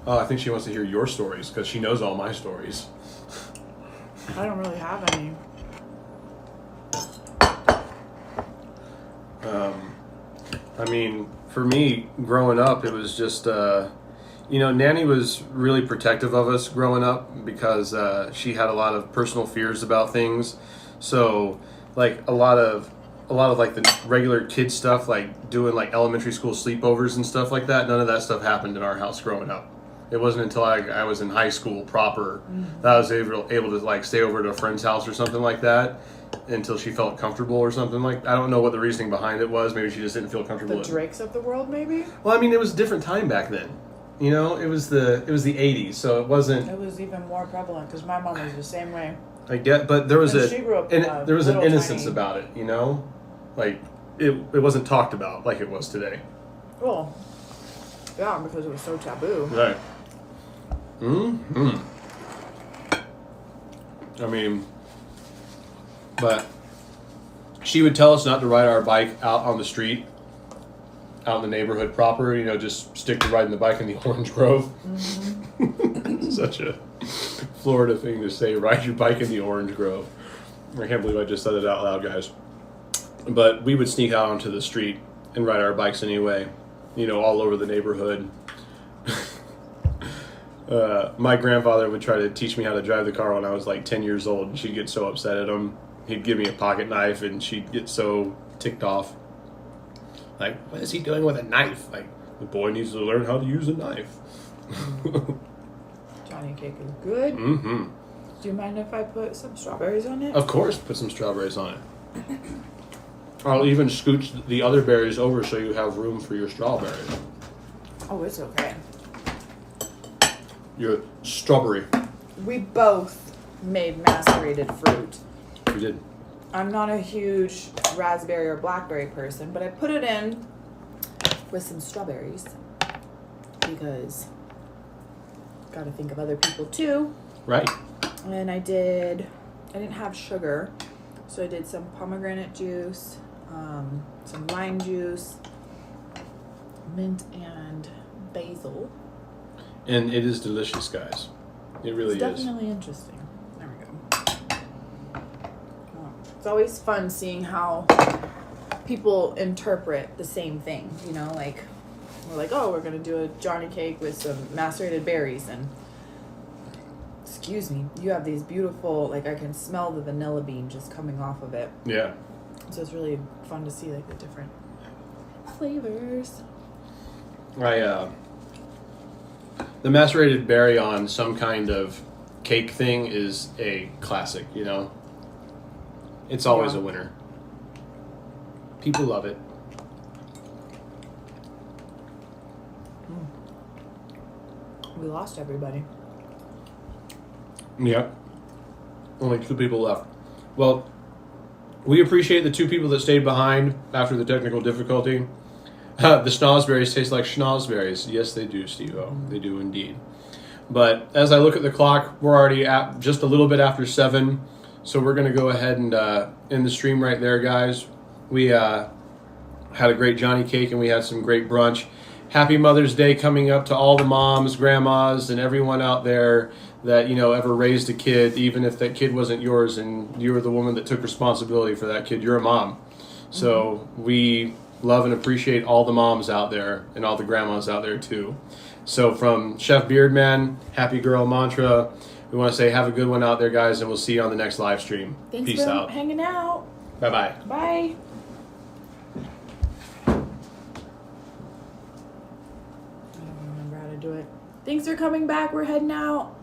C: Oh, I think she wants to hear your stories because she knows all my stories.
B: I don't really have any.
C: I mean, for me, growing up, it was just, you know, Nanny was really protective of us growing up because she had a lot of personal fears about things. So, like, a lot of like the regular kid stuff, like doing like elementary school sleepovers and stuff like that, none of that stuff happened in our house growing up. It wasn't until I was in high school proper that I was able to like stay over to a friend's house or something like that until she felt comfortable or something like. I don't know what the reasoning behind it was. Maybe she just didn't feel comfortable.
B: The Drakes of the world, maybe.
C: Well, I mean, it was a different time back then. You know, it was the 80s, so it wasn't.
B: It was even more prevalent because my mom was the same way.
C: I get, but there was
B: she grew up
C: there was an innocence
B: tiny...
C: about it. You know, like it wasn't talked about like it was today.
B: Well, yeah, because it was so taboo.
C: Right. Hmm. I mean, but she would tell us not to ride our bike out on the street, out in the neighborhood proper. You know, just stick to riding the bike in the orange grove. Mm-hmm. Such a Florida thing to say, ride your bike in the orange grove. I can't believe I just said it out loud, guys. But we would sneak out onto the street and ride our bikes anyway, you know, all over the neighborhood. My grandfather would try to teach me how to drive the car when I was like 10 years old, and she'd get so upset at him. He'd give me a pocket knife, and she'd get so ticked off. Like, what is he doing with a knife? Like, the boy needs to learn how to use a knife.
B: Johnny cake is good.
C: Mm-hmm.
B: Do you mind if I put some strawberries on it?
C: Of course, put some strawberries on it. I'll even scooch the other berries over so you have room for your strawberries.
B: Oh, it's okay.
C: Your strawberry.
B: We both made macerated fruit.
C: We did.
B: I'm not a huge raspberry or blackberry person, but I put it in with some strawberries because gotta think of other people too.
C: Right.
B: And I didn't have sugar, so I did some pomegranate juice, some lime juice, mint and basil.
C: And it is delicious, guys. It really
B: it's definitely interesting. There we go. It's always fun seeing how people interpret the same thing. You know, like we're like, oh, we're gonna do a Johnny cake with some macerated berries, and excuse me, you have these beautiful, like I can smell the vanilla bean just coming off of it.
C: Yeah.
B: So it's really fun to see like the different flavors.
C: The macerated berry on some kind of cake thing is a classic, you know? It's always a winner. People love it.
B: We lost everybody.
C: Yep. Only 2 people left. Well, we appreciate the 2 people that stayed behind after the technical difficulty. The schnozberries taste like schnozberries. Yes, they do, Steve-O. They do indeed. But as I look at the clock, we're already at just a little bit after 7. So we're going to go ahead and end the stream right there, guys. We had a great Johnny cake, and we had some great brunch. Happy Mother's Day coming up to all the moms, grandmas, and everyone out there that, you know, ever raised a kid, even if that kid wasn't yours and you were the woman that took responsibility for that kid. You're a mom. So we love and appreciate all the moms out there and all the grandmas out there too. So from Chef Beardman, Happy Girl Mantra, we want to say have a good one out there, guys, and we'll see you on the next live stream.
B: Thanks
C: Peace
B: for
C: out.
B: hanging out.
C: Bye-bye.
B: Bye. I don't remember how to do it. Thanks for coming back. We're heading out.